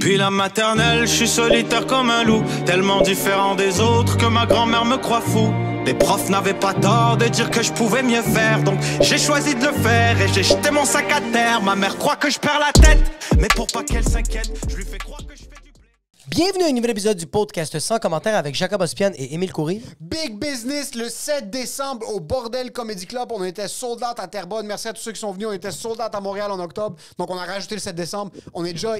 Depuis la maternelle, je suis solitaire comme un loup, tellement différent des autres que ma grand-mère me croit fou. Les profs n'avaient pas tort de dire que je pouvais mieux faire, donc j'ai choisi de le faire et j'ai jeté mon sac à terre. Ma mère croit que je perds la tête, mais pour pas qu'elle s'inquiète, je lui fais croire que je fais du blé. Bienvenue à un nouvel épisode du podcast sans commentaire avec Jacob Ospian et Émile Coury. Big Business le 7 décembre au Bordel Comedy Club. On était sold out à Terrebonne. Merci à tous ceux qui sont venus. On était sold out à Montréal en octobre. Donc, on a rajouté le 7 décembre.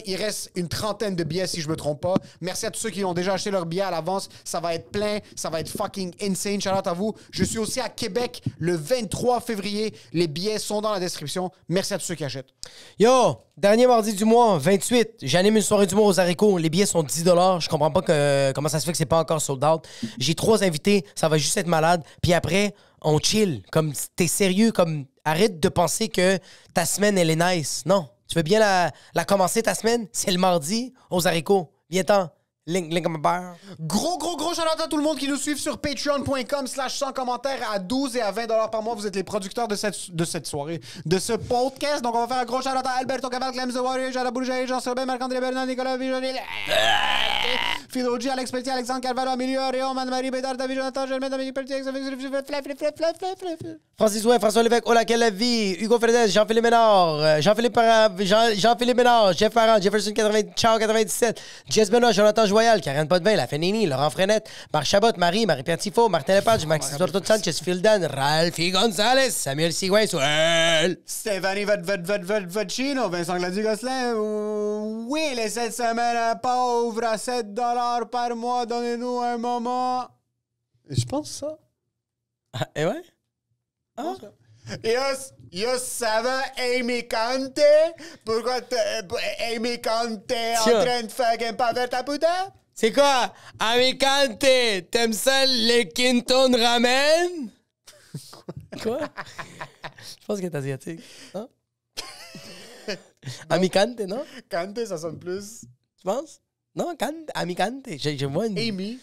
Il reste une trentaine de billets si je me trompe pas. Merci à tous ceux qui ont déjà acheté leurs billets à l'avance. Ça va être plein. Ça va être fucking insane. Shout out à vous. Je suis aussi à Québec le 23 février. Les billets sont dans la description. Merci à tous ceux qui achètent. Yo, dernier mardi du mois, 28, j'anime une soirée d'humour aux haricots. Les billets sont 10 $. Je comprends pas comment ça se fait que c'est pas encore sold out. J'ai 3 invités, ça va juste être malade. Puis après, on chill. Comme, t'es sérieux, comme, arrête de penser que ta semaine, elle est nice. Non, tu veux bien la commencer, ta semaine? C'est le mardi aux haricots. Viens-t'en. Link à ma barre. Gros shout-out à tout le monde qui nous suit sur patreon.com/sans commentaires à 12 et à 20 $ par mois. Vous êtes les producteurs de cette soirée, de ce podcast. Donc, on va faire un gros shout-out à Alberto Caval, Clem The Warrior, Jara Bourget, Jean Sebin, Marc-André Bernard, Nicolas Vijonil, Fido G, Alex Pelletier, Alexandre Carvalho, Emilio Réon, Anne-Marie Bédard, David Jonathan, Germain, Dominique Pelletier, Francis Ouin, François Lévesque, Ola Vie, Hugo Fernandez, Jean-Philippe Ménard, Jean-Philippe Ménard, Jeff Farran, Jefferson 97, Jess Benoît, Jonathan Joyal, Karen Potvin, La Fénénie, Laurent Frenette, Marc Chabot, Marie-Pierre Tifo, Martin Lepage, Maxime Torto Sanchez, Fildan, Ralphie Gonzalez, Samuel Sigouin, Souel, Stéphanie Vodchino, Vincent Gladu-Gosselin. Oui, les 7 semaines pauvres à 7 $ par mois, donnez-nous un moment. Je pense ça. Ah, et ouais? Ah. Yo, ça va, Amy Kante? Pourquoi Amy Kante en train de fucking pas faire ta putain? C'est quoi? Amicante, t'aimes ça les Quinton Ramen? Quoi? Je pense que t'es asiatique. Hein? Amicante, non? Kante, ça sonne plus. Tu penses? Non, Amicante. Je vois une... Amy,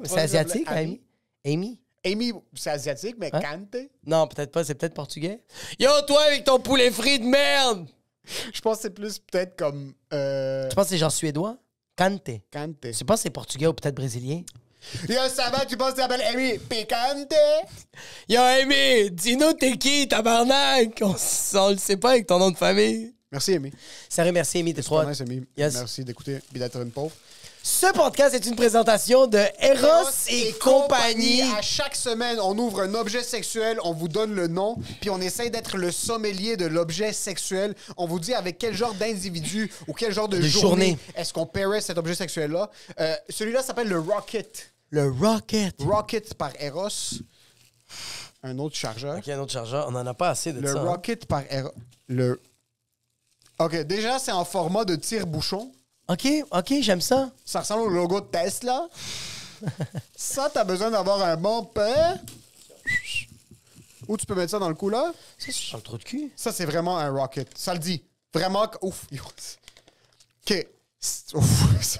c'est asiatique, Amy? Amy? Amy, c'est asiatique, mais Hein? Kante? Non, peut-être pas, c'est peut-être portugais. Yo, toi, avec ton poulet frit de merde! Je pense que c'est plus peut-être comme... Tu penses que c'est genre suédois? Kante. Kante. Tu penses que c'est portugais ou peut-être brésilien? Yo, ça va, tu penses que tu t'appelles Amy Picante? Yo, Amy, dis-nous t'es qui, tabarnak? On le sait pas avec ton nom de famille. Merci, Amy. Sérieux, merci, Amy, t'es trop... Nice, Amy. Yes. Merci d'écouter et d'être une pauvre. Ce podcast est une présentation de Eros et compagnie. À chaque semaine, on ouvre un objet sexuel, on vous donne le nom, puis on essaie d'être le sommelier de l'objet sexuel. On vous dit avec quel genre d'individu ou quel genre de journée est-ce qu'on pairait cet objet sexuel-là. Celui-là s'appelle le Rocket. Le Rocket. Rocket par Eros. Un autre chargeur. OK, un autre chargeur. On en a pas assez de Le ça. Rocket par Eros. OK, déjà, c'est en format de tire-bouchon. OK, j'aime ça. Ça ressemble au logo de Tesla. Ça, t'as besoin d'avoir un bon pain. Ou tu peux mettre ça dans le cou, là. Ça, c'est le trou de cul. Ça, c'est vraiment un rocket. Ça le dit. Vraiment. Ouf. OK. Ouf.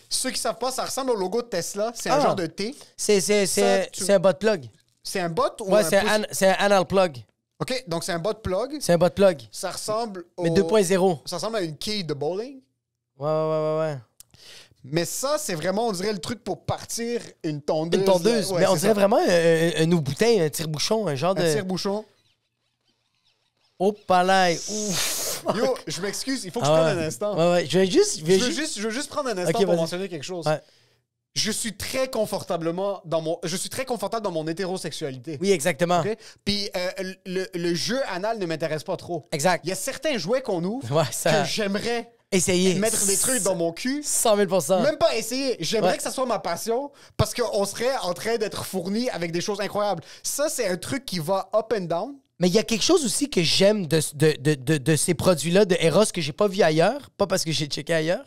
Ceux qui savent pas, ça ressemble au logo de Tesla. C'est un genre de T. C'est un bot plug. C'est un bot ou Ouais, c'est un anal plug. OK, donc c'est un bot plug. C'est un bot plug. Ça ressemble au... Mais 2.0. Ça ressemble à une quille de bowling. Ouais. Mais ça, c'est vraiment, on dirait, le truc pour partir une tondeuse. Une tondeuse. Ouais, mais on c'est dirait ça. vraiment un eau-bouteille, un tire-bouchon, un genre de... Un tire-bouchon. Oh, palais. Ouf. Yo, je m'excuse, il faut que je prenne un instant. Ouais. Je Je veux juste prendre un instant Ok, pour vas-y. mentionner quelque chose. Ouais. Je suis très confortable dans mon hétérosexualité. Oui, exactement. OK? Puis le jeu anal ne m'intéresse pas trop. Exact. Il y a certains jouets qu'on ouvre Ouais, ça... que j'aimerais Essayez. mettre des trucs dans mon cul. 100 000 Même pas essayer. J'aimerais Ouais. que ça soit ma passion parce qu'on serait en train d'être fourni avec des choses incroyables. Ça, c'est un truc qui va up and down. Mais il y a quelque chose aussi que j'aime de ces produits-là de Eros que j'ai pas vu ailleurs. Pas parce que j'ai checké ailleurs.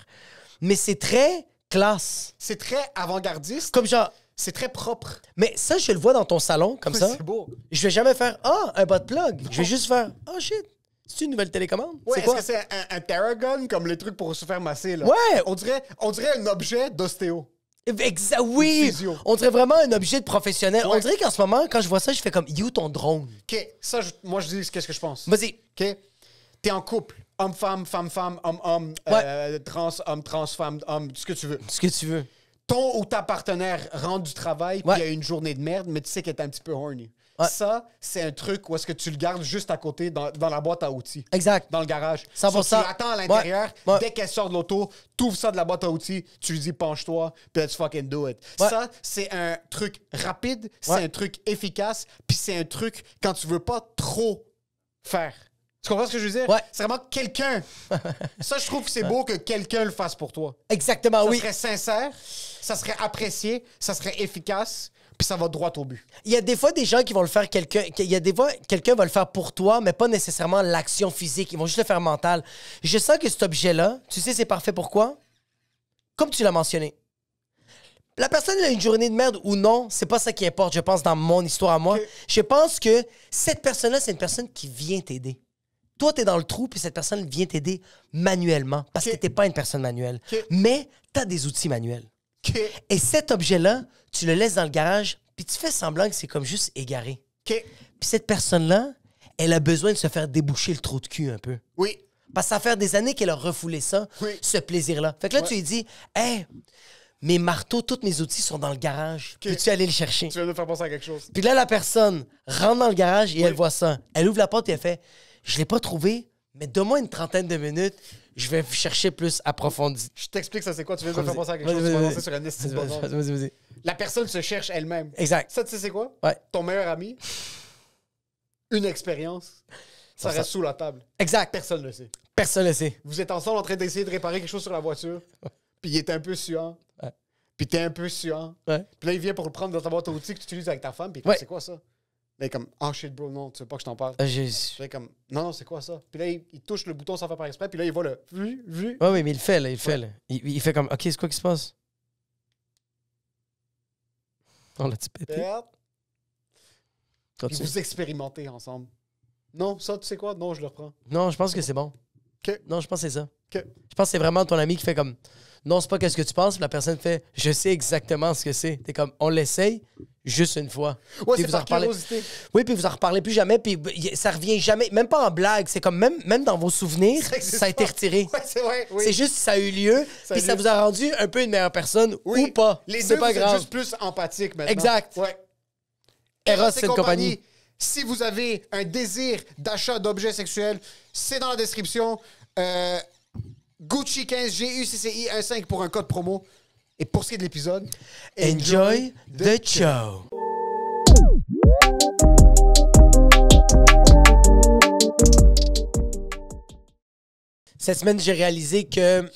Mais c'est très classe. C'est très avant-gardiste. Comme genre... C'est très propre. Mais ça, je le vois dans ton salon, comme ça. C'est beau. Je vais jamais faire « Ah, un bot plug ». Je vais juste faire « Ah, shit, c'est une nouvelle télécommande? Ouais, c'est est-ce quoi? que c'est un Theragun comme les trucs pour se faire masser, là? Ouais! On dirait un objet d'ostéo. Oui! Physio. On dirait vraiment un objet de professionnel. Ouais. On dirait qu'en ce moment, quand je vois ça, je fais comme « You, ton drone OK, ça, moi, je dis qu'est-ce que je pense. ». Vas-y. OK? T'es en couple. homme-femme, femme-femme, homme-homme, trans, femme-homme, ce que tu veux. Ce que tu veux. Ton ou ta partenaire rentre du travail, puis il y a une journée de merde, mais tu sais qu'elle est un petit peu horny. Ouais. Ça, c'est un truc où est-ce que tu le gardes juste à côté dans la boîte à outils. Exact. Dans le garage. 100%. So, tu l'attends à l'intérieur. Ouais. Dès qu'elle sort de l'auto, tu ouvres ça de la boîte à outils, tu lui dis penche-toi, puis let's fucking do it. Ouais. Ça, c'est un truc rapide, c'est Ouais. un truc efficace, puis c'est un truc quand tu veux pas trop faire. Tu comprends ce que je veux dire? Ouais. C'est vraiment quelqu'un. Ça, je trouve que c'est beau que quelqu'un le fasse pour toi. Exactement, Ça oui. serait sincère, ça serait apprécié, ça serait efficace, puis ça va droit au but. Il y a des fois des gens qui vont le faire il y a des fois quelqu'un va le faire pour toi, mais pas nécessairement l'action physique. Ils vont juste le faire mental. Je sens que cet objet-là, tu sais, c'est parfait pourquoi? Comme tu l'as mentionné. La personne a une journée de merde ou non, c'est pas ça qui importe, je pense, dans mon histoire à moi. Ok. Je pense que cette personne-là, c'est une personne qui vient t'aider. Toi, t'es dans le trou, puis cette personne vient t'aider manuellement, parce Ok. que t'es pas une personne manuelle. Ok. Mais t'as des outils manuels. OK. Et cet objet-là, tu le laisses dans le garage, puis tu fais semblant que c'est comme juste égaré. OK. Puis cette personne-là, elle a besoin de se faire déboucher le trou de cul un peu. Oui. Parce que ça fait des années qu'elle a refoulé ça, Oui. ce plaisir-là. Fait que là, Ouais. tu lui dis, « Hey, mes marteaux, tous mes outils sont dans le garage. Peux-tu aller le chercher? » Tu viens de me faire penser à quelque chose. Puis là, la personne rentre dans le garage et elle voit ça. Elle ouvre la porte et elle fait, « Je l'ai pas trouvé, mais donne-moi une trentaine de minutes, je vais chercher plus approfondi. » Je t'explique ça, c'est quoi? Tu viens de me faire penser à quelque Vas-y, chose. Tu vas-y, m'as vas-y. lancé sur un estime de bonheur. Vas-y. La personne se cherche elle-même. Exact. Ça, tu sais, c'est quoi? Ouais. Ton meilleur ami, une expérience, ça Ça- reste sous la table. Exact. Personne ne le sait. Personne ne le sait. Vous êtes ensemble en train d'essayer de réparer quelque chose sur la voiture, puis il est un peu suant. Ouais. Puis t'es un peu suant. Ouais. Puis là, il vient pour le prendre dans ta boîte à outils que tu utilises avec ta femme, puis Ouais. c'est quoi ça? Là, il est comme, oh shit, bro, non, tu veux pas que je t'en parle. Ouais, Puis là, il est comme, non, c'est quoi ça? Puis là, il touche le bouton sans faire par exprès, puis là, il voit le vu. oui, mais il le fait, là. Il le fait, là. Il fait comme, OK, c'est quoi qui se passe? On l'a-tu pété? Puis Continue. vous expérimentez ensemble. Non, ça, tu sais quoi? Non, je le reprends. Non, je pense que c'est bon. OK. Non, je pense que c'est ça. OK. Je pense que c'est vraiment ton ami qui fait comme, non, c'est pas qu'est-ce que tu penses. Puis la personne fait, je sais exactement ce que c'est. T'es comme, on l'essaye juste une fois. Ouais, Puis c'est vous en par reparlez. curiosité. Oui, puis vous en reparlez plus jamais. Puis ça revient jamais, même pas en blague. C'est comme, même dans vos souvenirs, existe ça a été pas. retiré. Ouais, c'est vrai, oui. C'est juste que ça a eu lieu, Ça a puis eu ça lieu. vous a rendu un peu une meilleure personne Oui. ou pas. Les C'est deux, pas vous êtes grave. juste plus empathique maintenant. Exact. Ouais. Eros, et c'est une compagnie. Si vous avez un désir d'achat d'objets sexuels, c'est dans la description. Gucci 15 GUCCI 15 pour un code promo. Et pour ce qui est de l'épisode, Enjoy the show. Cette semaine, j'ai réalisé que, tu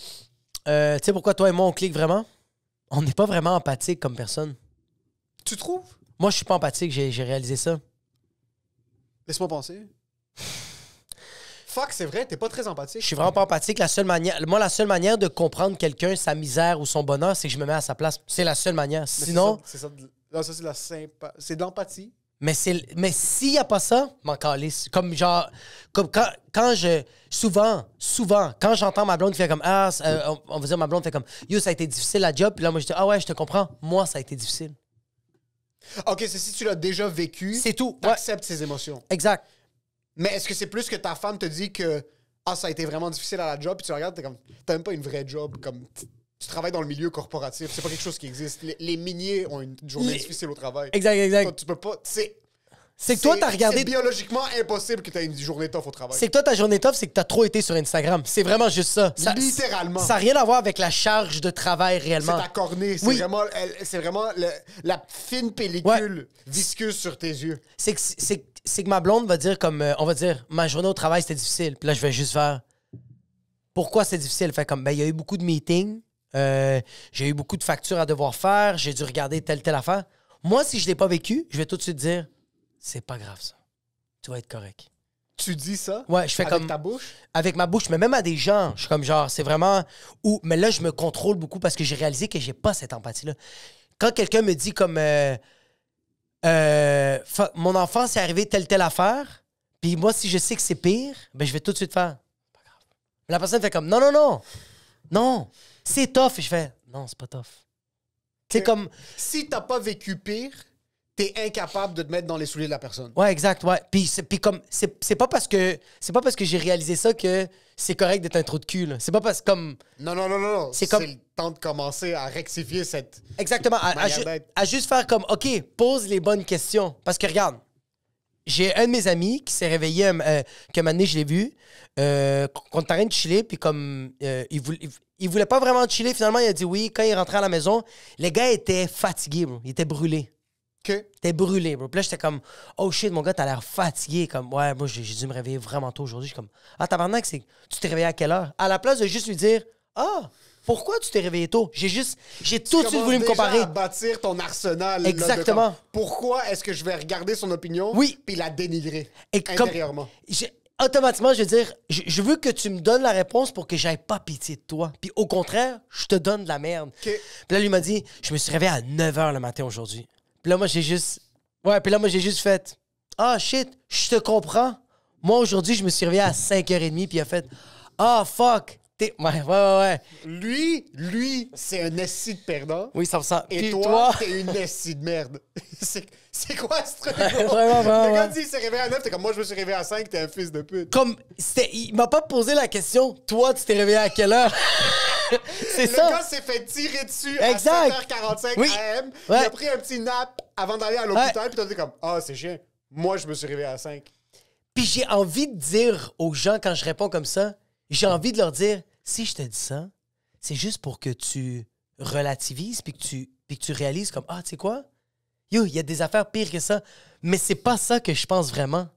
sais pourquoi toi et moi, on clique vraiment? On n'est pas vraiment empathique comme personne. Tu trouves? Moi, je suis pas empathique, j'ai réalisé ça. Laisse-moi penser. Fuck, c'est vrai, t'es pas très empathique. Je suis vraiment pas empathique. La seule manière de comprendre quelqu'un, sa misère ou son bonheur, c'est que je me mets à sa place. C'est la seule manière. Mais Sinon, c'est ça, là, ça, c'est de la c'est de l'empathie. mais s'il n'y a pas ça, m'en calisse. Comme genre, comme quand je. Souvent, quand j'entends ma blonde qui fait comme, on va dire ma blonde fait comme, yo, ça a été difficile la job. Puis là, moi, je dis, ah ouais, je te comprends. Moi, ça a été difficile. Ok, c'est si tu l'as déjà vécu. C'est tout. Ouais. T'acceptes ses émotions. Exact. Mais est-ce que c'est plus que ta femme te dit que ça a été vraiment difficile à la job, puis tu regardes, t'es comme, t'as même pas une vraie job, comme tu travailles dans le milieu corporatif, c'est pas quelque chose qui existe. Les miniers ont une journée difficile au travail. Exact. Toi, tu peux pas. C'est que toi, t'as regardé. C'est biologiquement impossible que t'aies une journée tough au travail. C'est que toi, ta journée tough, c'est que t'as trop été sur Instagram. C'est vraiment juste ça. Littéralement. Ça n'a rien à voir avec la charge de travail C'est réellement. ta cornée. C'est Oui. vraiment la fine pellicule visqueuse sur tes yeux. C'est que ma blonde va dire comme, on va dire, ma journée au travail, c'était difficile. Puis là, je vais juste faire, pourquoi c'est difficile? Fait comme, ben, il y a eu beaucoup de meetings, j'ai eu beaucoup de factures à devoir faire, j'ai dû regarder telle affaire. Moi, si je l'ai pas vécu, je vais tout de suite dire, c'est pas grave ça. Tu vas être correct. Tu dis ça? Ouais, je fais avec comme ta bouche? avec ma bouche, mais même à des gens, je suis comme genre, c'est vraiment où, mais là, je me contrôle beaucoup parce que j'ai réalisé que j'ai pas cette empathie-là. Quand quelqu'un me dit comme, mon enfant, c'est arrivé telle affaire, puis moi, si je sais que c'est pire, ben je vais tout de suite faire, pas grave. Mais la personne fait comme, non, c'est tough. Et je fais, non, c'est pas tough. C'est comme, Si t'as pas vécu pire, t'es incapable de te mettre dans les souliers de la personne. Ouais, exact, ouais. Puis comme, c'est pas parce que j'ai réalisé ça que c'est correct d'être un trou de cul, là. C'est pas parce que comme... Non. C'est comme- le temps de commencer à rectifier cette... Exactement. À juste faire comme, OK, pose les bonnes questions. Parce que regarde, j'ai un de mes amis qui s'est réveillé, qu'un moment donné, je l'ai vu, qu'on était en train de chiller, puis comme, il voulait pas vraiment chiller, finalement, il a dit oui. Quand il rentrait à la maison, les gars étaient fatigués, bro. Ils étaient brûlés. Que... T'es brûlé, bro. Puis là, j'étais comme, oh shit, mon gars, t'as l'air fatigué. Comme, ouais, moi, j'ai dû me réveiller vraiment tôt aujourd'hui. Je suis comme, ah, tabarnak, tu t'es réveillé à quelle heure? À la place de juste lui dire, ah, pourquoi tu t'es réveillé tôt? J'ai tout de suite voulu me comparer. À bâtir ton arsenal. là, Exactement. pourquoi est-ce que je vais regarder son opinion Oui. puis la dénigrer Et intérieurement? Automatiquement, je veux dire, je veux que tu me donnes la réponse pour que j'aille pas pitié de toi. Puis au contraire, je te donne de la merde. OK. Puis là, lui m'a dit, je me suis réveillé à 9h le matin aujourd'hui. Puis là, moi, j'ai juste... Ouais, puis là, moi, j'ai juste fait... Ah, shit, je te comprends. Moi, aujourd'hui, je me suis réveillé à 5h30, puis il a fait... Ah, fuck. Ouais. Lui, c'est un esti de perdant. Oui, ça me sent... Et Puis toi, t'es une esti de merde. c'est quoi ce truc? Vraiment. Le gars dit, il s'est réveillé à 9, t'es comme moi, je me suis réveillé à 5, t'es un fils de pute. Comme... Il m'a pas posé la question, toi, tu t'es réveillé à quelle heure? C'est ça. Le gars s'est fait tirer dessus Exact. à 7h45 Oui. AM. Ouais. Il a pris un petit nap avant d'aller à l'hôpital, puis t'as dit comme, ah, c'est chiant. Moi, je me suis réveillé à 5. Puis j'ai envie de dire aux gens, quand je réponds comme ça, j'ai envie de leur dire, si je te dis ça, c'est juste pour que tu relativises puis que tu réalises comme, ah, tu sais quoi? Yo, il y a des affaires pires que ça. Mais c'est pas ça que je pense vraiment.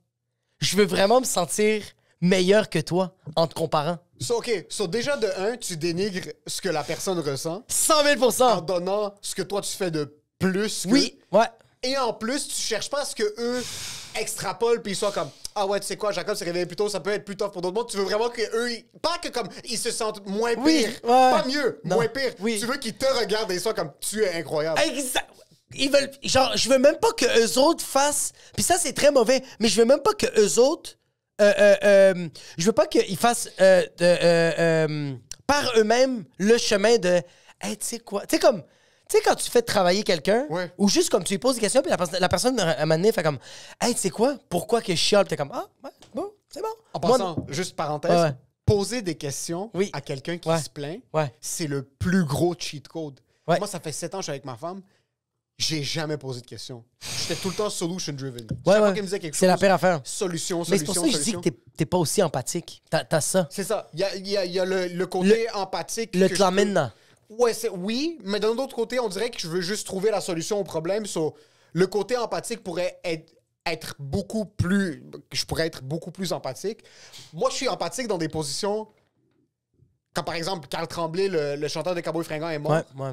Je veux vraiment me sentir meilleur que toi en te comparant. OK. Déjà, de un, tu dénigres ce que la personne ressent 100 000 en donnant ce que toi, tu fais de plus que... Oui, ouais. Et en plus, tu cherches pas à ce que eux extrapolent puis ils soient comme ah ouais, tu sais quoi, Jacob s'est réveillé plus tôt, ça peut être plus tough pour d'autres mondes. Tu veux vraiment que eux pas que comme ils se sentent moins pire, Oui, ouais. pas mieux, Non. moins pire. Oui. Tu veux qu'ils te regardent et ils soient comme tu es incroyable. Exact. Ils veulent. Genre, je veux même pas que eux autres fassent. Puis ça, c'est très mauvais. Mais je veux même pas que eux autres. Je veux pas qu'ils fassent par eux-mêmes le chemin de. Hey, tu sais quoi? Tu sais, comme. Tu sais, quand tu fais travailler quelqu'un, Ouais. ou juste comme tu lui poses des questions, puis la personne, à un moment donné, fait comme. Hey, tu sais quoi? Pourquoi que je chiale? Puis t'es comme. Ah, ouais, bon, c'est bon. En Moi, passant, juste parenthèse, Ouais. poser des questions Oui. à quelqu'un qui Ouais. se plaint, Ouais. c'est le plus gros cheat code. Ouais. Moi, ça fait 7 ans que je suis avec ma femme. J'ai jamais posé de questions. J'étais tout le temps solution driven. Ouais, Chaque fois ouais. qu'elle me disait quelque chose, C'est la pire affaire. solution. Mais c'est pour ça que je dis que t'es pas aussi empathique. T'as ça. C'est ça. Il y a le côté empathique. Le que te je l'emmène peux- dans. Ouais, oui, mais d'un autre côté, on dirait que je veux juste trouver la solution au problème. Le côté empathique pourrait être beaucoup plus... Je pourrais être beaucoup plus empathique. Moi, je suis empathique dans des positions... Quand, par exemple, Carl Tremblay, le chanteur des Cowboys Fringants, est mort. Ouais.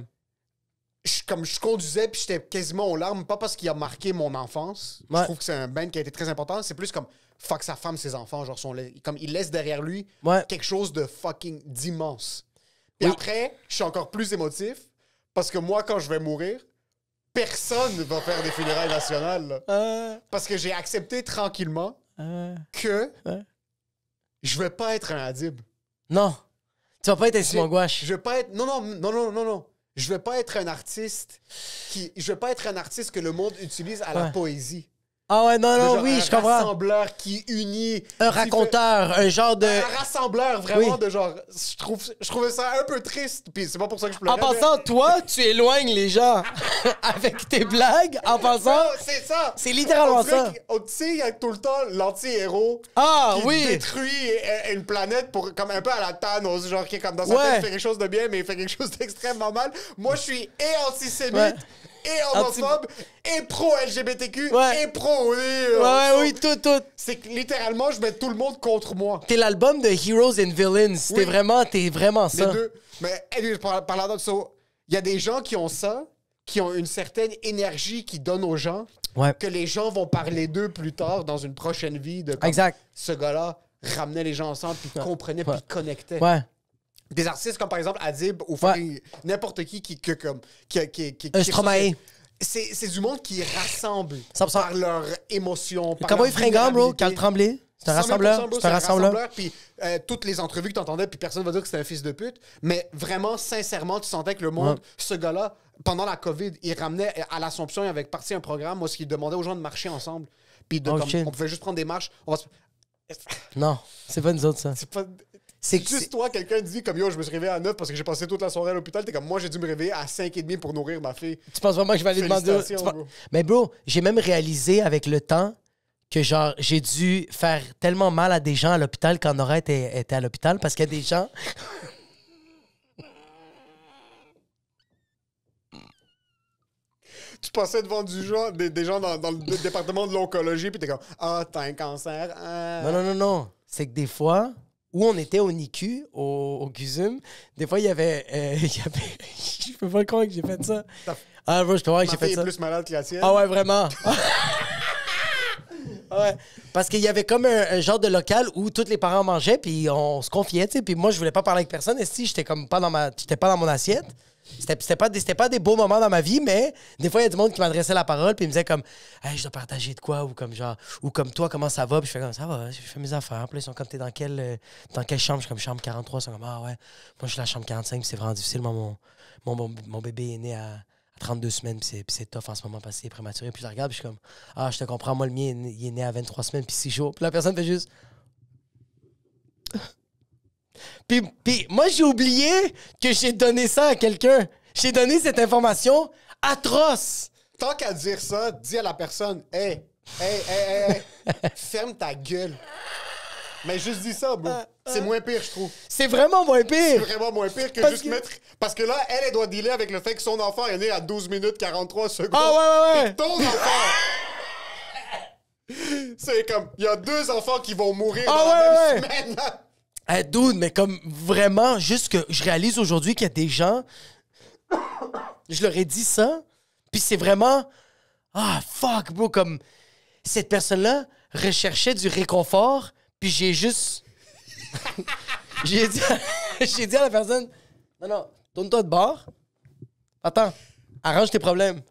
Comme je conduisais, puis j'étais quasiment aux larmes, pas parce qu'il a marqué mon enfance. Ouais. Je trouve que c'est un band qui a été très important. C'est plus comme fuck sa femme, ses enfants. Genre, comme il laisse derrière lui Ouais. quelque chose de fucking d'immense. Puis Oui. après, je suis encore plus émotif parce que moi, quand je vais mourir, personne ne va faire des funérailles nationales. Là. Parce que j'ai accepté tranquillement que je vais pas être un Hadib. Non. Tu vas pas être un Simon Gouache. Je vais pas être. Non. Je vais pas être un artiste Je vais pas être un artiste que le monde utilise à la Ouais. poésie. Ah ouais, non, Genre oui, un je comprends. rassembleur qui unit. Un qui raconteur, un genre de... fait- Un rassembleur, vraiment, Oui. de genre. Je trouvais ça un peu triste. Puis c'est pas pour ça que je pleurais. En passant, toi, tu éloignes les gens avec tes blagues. En passant, Non, c'est ça! c'est littéralement On dirait ça. Tu sais, il y a tout le temps l'anti-héros Ah qui oui. détruit une planète pour, comme un peu à la Thanos, genre qui est comme dans sa Ouais. tête, il fait quelque chose de bien, mais il fait quelque chose d'extrêmement mal. Moi, je suis et antisémite, Ouais. et homophobe, et pro-LGBTQ, Ouais. et pro... Ouais, oui, tout. C'est que littéralement, je mets tout le monde contre moi. T'es l'album de Heroes and Villains. Oui. T'es vraiment Les ça. deux. Mais parlant de ça, il y a des gens qui ont ça, qui ont une certaine énergie qu'ils donnent aux gens, Ouais. que les gens vont parler d'eux plus tard dans une prochaine vie. De comme Exact. Ce gars-là ramenait les gens ensemble, puis comprenait, puis connectait. Ouais. Des artistes comme par exemple Adib ou Ouais. n'importe qui Un Stromae. C'est du monde qui rassemble 100%. par leur émotion, Le par Cowboy leur Fringant, bro, vulnérabilité. Carl Tremblay. C'est un rassembleur. 100 000%, bro, C'est un rassembleur. Puis toutes les entrevues que t'entendais, puis personne va dire que c'était un fils de pute. Mais vraiment, sincèrement, tu sentais que le monde, ce gars-là, pendant la COVID, il ramenait à l'Assomption, il avait parti un programme où il demandait aux gens de marcher ensemble. Puis on pouvait juste prendre des marches. Non, c'est pas nous autres, ça. C'est pas... C'est juste toi, quelqu'un dit comme yo, je me suis réveillé à 9 parce que j'ai passé toute la soirée à l'hôpital. T'es comme moi, j'ai dû me réveiller à 5h30 pour nourrir ma fille. Tu penses vraiment que je vais aller demander... Bro. Mais bro, j'ai même réalisé avec le temps que genre j'ai dû faire tellement mal à des gens à l'hôpital quand Nora était à l'hôpital parce qu'il y a des gens... Tu passais devant des gens dans le département de l'oncologie puis t'es comme ah, t'as un cancer. Non. C'est que des fois... Où on était au NICU, au CUSUM, des fois, il y avait... je peux pas croire que j'ai fait ça. Ah, bro, je peux croire que j'ai fait ça. Ma fille est plus malade que la tienne. Ah ouais, vraiment. Ouais. Parce qu'il y avait comme un genre de local où tous les parents mangeaient, puis on se confiait, tu sais. Puis moi, je voulais pas parler avec personne. Et si j'étais comme j'étais pas dans mon assiette. C'était pas des beaux moments dans ma vie, mais des fois, il y a du monde qui m'adressait la parole, puis il me disait comme, hey, je dois partager de quoi, ou comme toi, comment ça va? Puis je fais comme, ça va, je fais mes affaires. Puis là, ils sont comme, t'es dans quelle chambre? Je suis comme, chambre 43. Ils sont comme, ah ouais, moi, je suis la chambre 45, puis c'est vraiment difficile. Moi, mon bébé est né à 32 semaines, puis c'est tough en ce moment parce qu'il est prématuré. Puis je la regarde, puis je suis comme, ah, je te comprends, moi, le mien, il est né à 23 semaines, puis 6 jours. Puis la personne fait juste. Puis moi, j'ai oublié que j'ai donné ça à quelqu'un. J'ai donné cette information atroce. Tant qu'à dire ça, dis à la personne, hey, ferme ta gueule. Mais juste dis ça, bro. C'est moins pire, je trouve. C'est vraiment moins C'est pire. vraiment moins pire que juste mettre... Parce que là, elle doit dealer avec le fait que son enfant est né à 12 minutes 43 secondes. Ah ouais. Et ton enfant... C'est comme... Il y a 2 enfants qui vont mourir dans la même semaine. Hey, dude, mais comme vraiment, juste que je réalise aujourd'hui qu'il y a des gens... Je leur ai dit ça, puis c'est vraiment... Ah, fuck, bro, comme... Cette personne-là recherchait du réconfort, puis j'ai juste... j'ai dit à la personne... Non, tourne-toi de bord. Attends, arrange tes problèmes.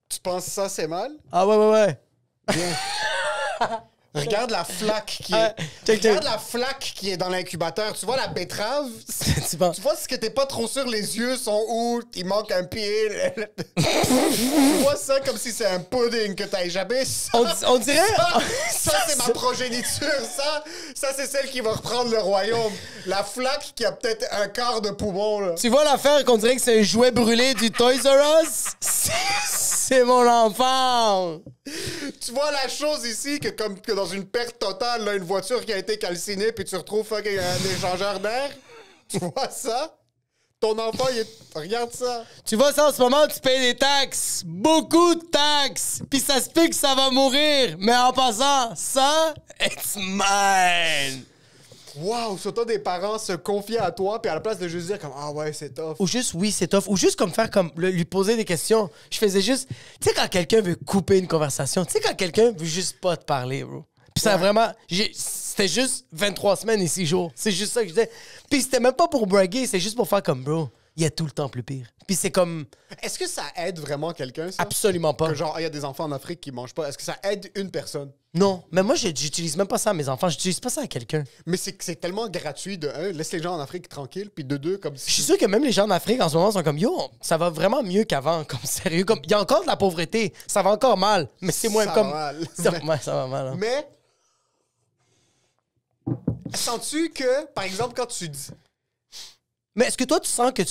Tu penses ça, c'est mal? Ah ouais. Bien. Regarde la flaque qui est... Regarde la flaque qui est dans l'incubateur. Tu vois la betterave? Tu vois ce que t'es pas trop sûr, les yeux sont où? Il manque un pied. Tu vois ça comme si c'est un pudding que t'as échappé. On dirait... Ça c'est ma progéniture. Ça c'est celle qui va reprendre le royaume. La flaque qui a peut-être un quart de poumon, là. Tu vois l'affaire qu'on dirait que c'est un jouet brûlé du Toys R Us? C'est mon enfant! Tu vois la chose ici, que dans une perte totale, là, une voiture qui a été calcinée, puis tu retrouves fucking un échangeur d'air? Tu vois ça? Ton enfant, regarde ça. Tu vois ça, en ce moment, tu payes des taxes. Beaucoup de taxes. Puis ça se peut que ça va mourir. Mais en passant, ça, it's mine. Wow, surtout des parents se confier à toi, puis à la place de juste dire comme ah ouais, c'est tough. Ou juste oui, c'est tough. Ou juste comme faire comme lui poser des questions. Je faisais juste. Tu sais, quand quelqu'un veut couper une conversation, tu sais, quand quelqu'un veut juste pas te parler, bro. Puis ça a vraiment. C'était juste 23 semaines et 6 jours. C'est juste ça que je disais. Puis c'était même pas pour braguer, c'est juste pour faire comme bro. Il y a tout le temps plus pire. Puis c'est comme. Est-ce que ça aide vraiment quelqu'un, ça? Absolument pas. Que genre, il y a des enfants en Afrique qui mangent pas. Est-ce que ça aide une personne? Non. Mais moi, j'utilise même pas ça à mes enfants. J'utilise pas ça à quelqu'un. Mais c'est tellement gratuit, de un, laisse les gens en Afrique tranquilles, puis de deux, comme si... Je suis sûr que même les gens en Afrique en ce moment sont comme yo, ça va vraiment mieux qu'avant. Comme sérieux. Comme il y a encore de la pauvreté. Ça va encore mal. Mais c'est moins ça comme. Va mal. Ça va mal. Hein. Mais. Sens-tu que, par exemple, quand tu dis. Mais est-ce que toi, tu sens-tu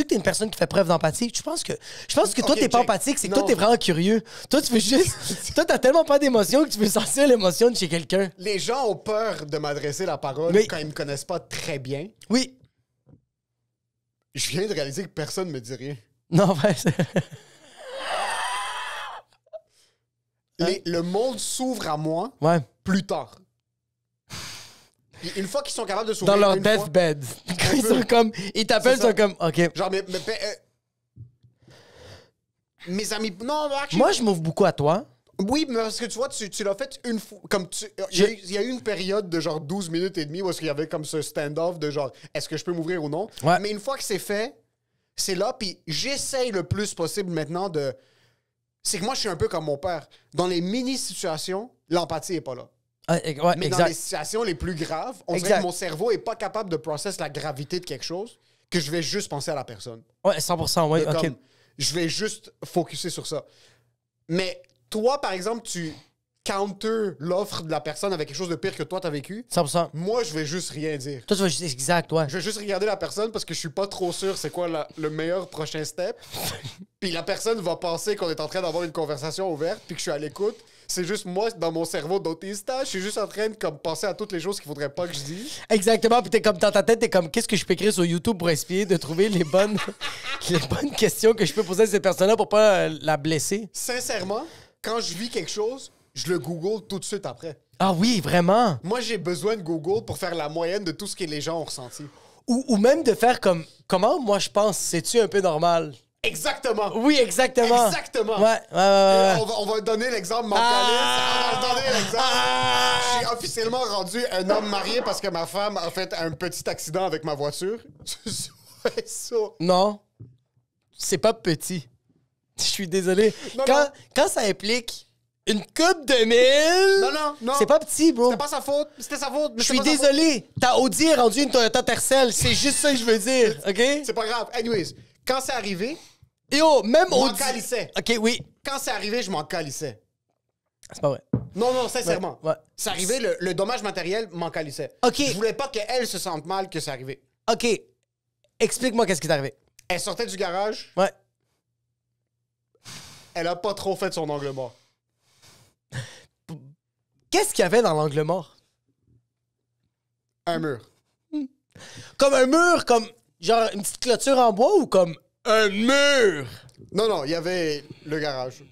que t'es une personne qui fait preuve d'empathie? Je pense que toi, t'es pas empathique, c'est que toi, t'es vraiment curieux. Toi, tu veux juste... toi, t'as tellement pas d'émotion que tu veux sentir l'émotion de chez quelqu'un. Les gens ont peur de m'adresser la parole quand ils me connaissent pas très bien. Oui. Je viens de réaliser que personne me dit rien. Non, ouais, Le monde s'ouvre à moi plus tard. Une fois qu'ils sont capables de s'ouvrir. Dans leur deathbed. Quand ils sont comme. Ils t'appellent, ils sont comme. OK. Genre, mes amis. Non, actually, moi, je m'ouvre beaucoup à toi. Oui, mais parce que tu vois, tu l'as fait une fois. Comme il y a eu une période de genre 12 minutes et demie où il y avait comme ce stand-off de genre est-ce que je peux m'ouvrir ou non? Ouais. Mais une fois que c'est fait, c'est là, puis j'essaye le plus possible maintenant de. C'est que moi, je suis un peu comme mon père. Dans les mini-situations, l'empathie est pas là. Ouais, Mais dans exact. les situations les plus graves, on dirait Exact. que mon cerveau est pas capable de processer la gravité de quelque chose, que je vais juste penser à la personne. Ouais, 100%, ouais, De OK. comme, je vais juste focuser sur ça. Mais toi, par exemple, tu counter l'offre de la personne avec quelque chose de pire que toi, t'as vécu. 100%. Moi, je vais juste rien dire. Toi, tu vas juste... Exact, ouais. Je vais juste regarder la personne parce que je suis pas trop sûr c'est quoi le meilleur prochain step. Puis la personne va penser qu'on est en train d'avoir une conversation ouverte puis que je suis à l'écoute. C'est juste moi, dans mon cerveau d'autiste, je suis juste en train de comme, penser à toutes les choses qu'il faudrait pas que je dise. Exactement, puis t'es comme dans ta tête, t'es comme qu'est-ce que je peux écrire sur YouTube pour essayer de trouver les bonnes, les bonnes questions que je peux poser à cette personne-là pour pas la blesser. Sincèrement, quand je vis quelque chose, je le Google tout de suite après. Ah oui, vraiment. Moi, j'ai besoin de Google pour faire la moyenne de tout ce que les gens ont ressenti. Ou même de faire comme comment moi je pense, c'est-tu un peu normal? Exactement. Oui, exactement. Exactement. Ouais. On va donner l'exemple, mon calice. On va donner l'exemple. Je suis officiellement rendu un homme marié parce que ma femme a fait un petit accident avec ma voiture. Ça. Non, c'est pas petit. Je suis désolé. Non, Quand ça implique une coupe de mille, Non. c'est pas petit, bro. C'était pas sa faute. C'était sa faute. mais Je c'était suis pas sa faute. désolé. Ta Audi est rendue une Toyota Tercel. C'est juste ça que je veux dire, OK? C'est pas grave. Anyways, quand c'est arrivé, Yo, même je m'en Audi... calissais. OK, oui. Quand c'est arrivé, je m'en calissais. C'est pas vrai. Non, sincèrement. Ouais. C'est arrivé, le dommage matériel m'en calissait. OK. Je voulais pas qu'elle se sente mal que c'est arrivé. OK. Explique-moi qu'est-ce qui est arrivé. Elle sortait du garage, Ouais. elle a pas trop fait son angle mort. Qu'est-ce qu'il y avait dans l'angle mort? Un mur. Comme un mur, comme genre une petite clôture en bois ou comme un mur? Non, il y avait le garage.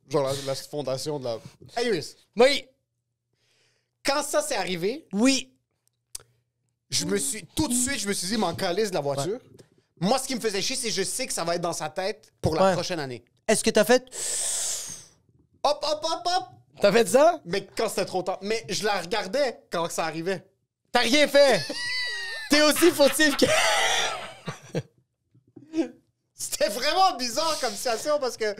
Genre la fondation de la... Anyways, Oui. quand ça s'est arrivé, Oui. tout de suite, je me suis dit, m'en calisse de la voiture. Moi, ce qui me faisait chier, c'est que je sais que ça va être dans sa tête pour la Ouais. prochaine année. Est-ce que t'as fait... Hop! T'as fait ça? Mais quand c'était trop tard. Mais je la regardais quand ça arrivait. T'as rien fait. T'es aussi fautif que... C'était vraiment bizarre comme situation parce que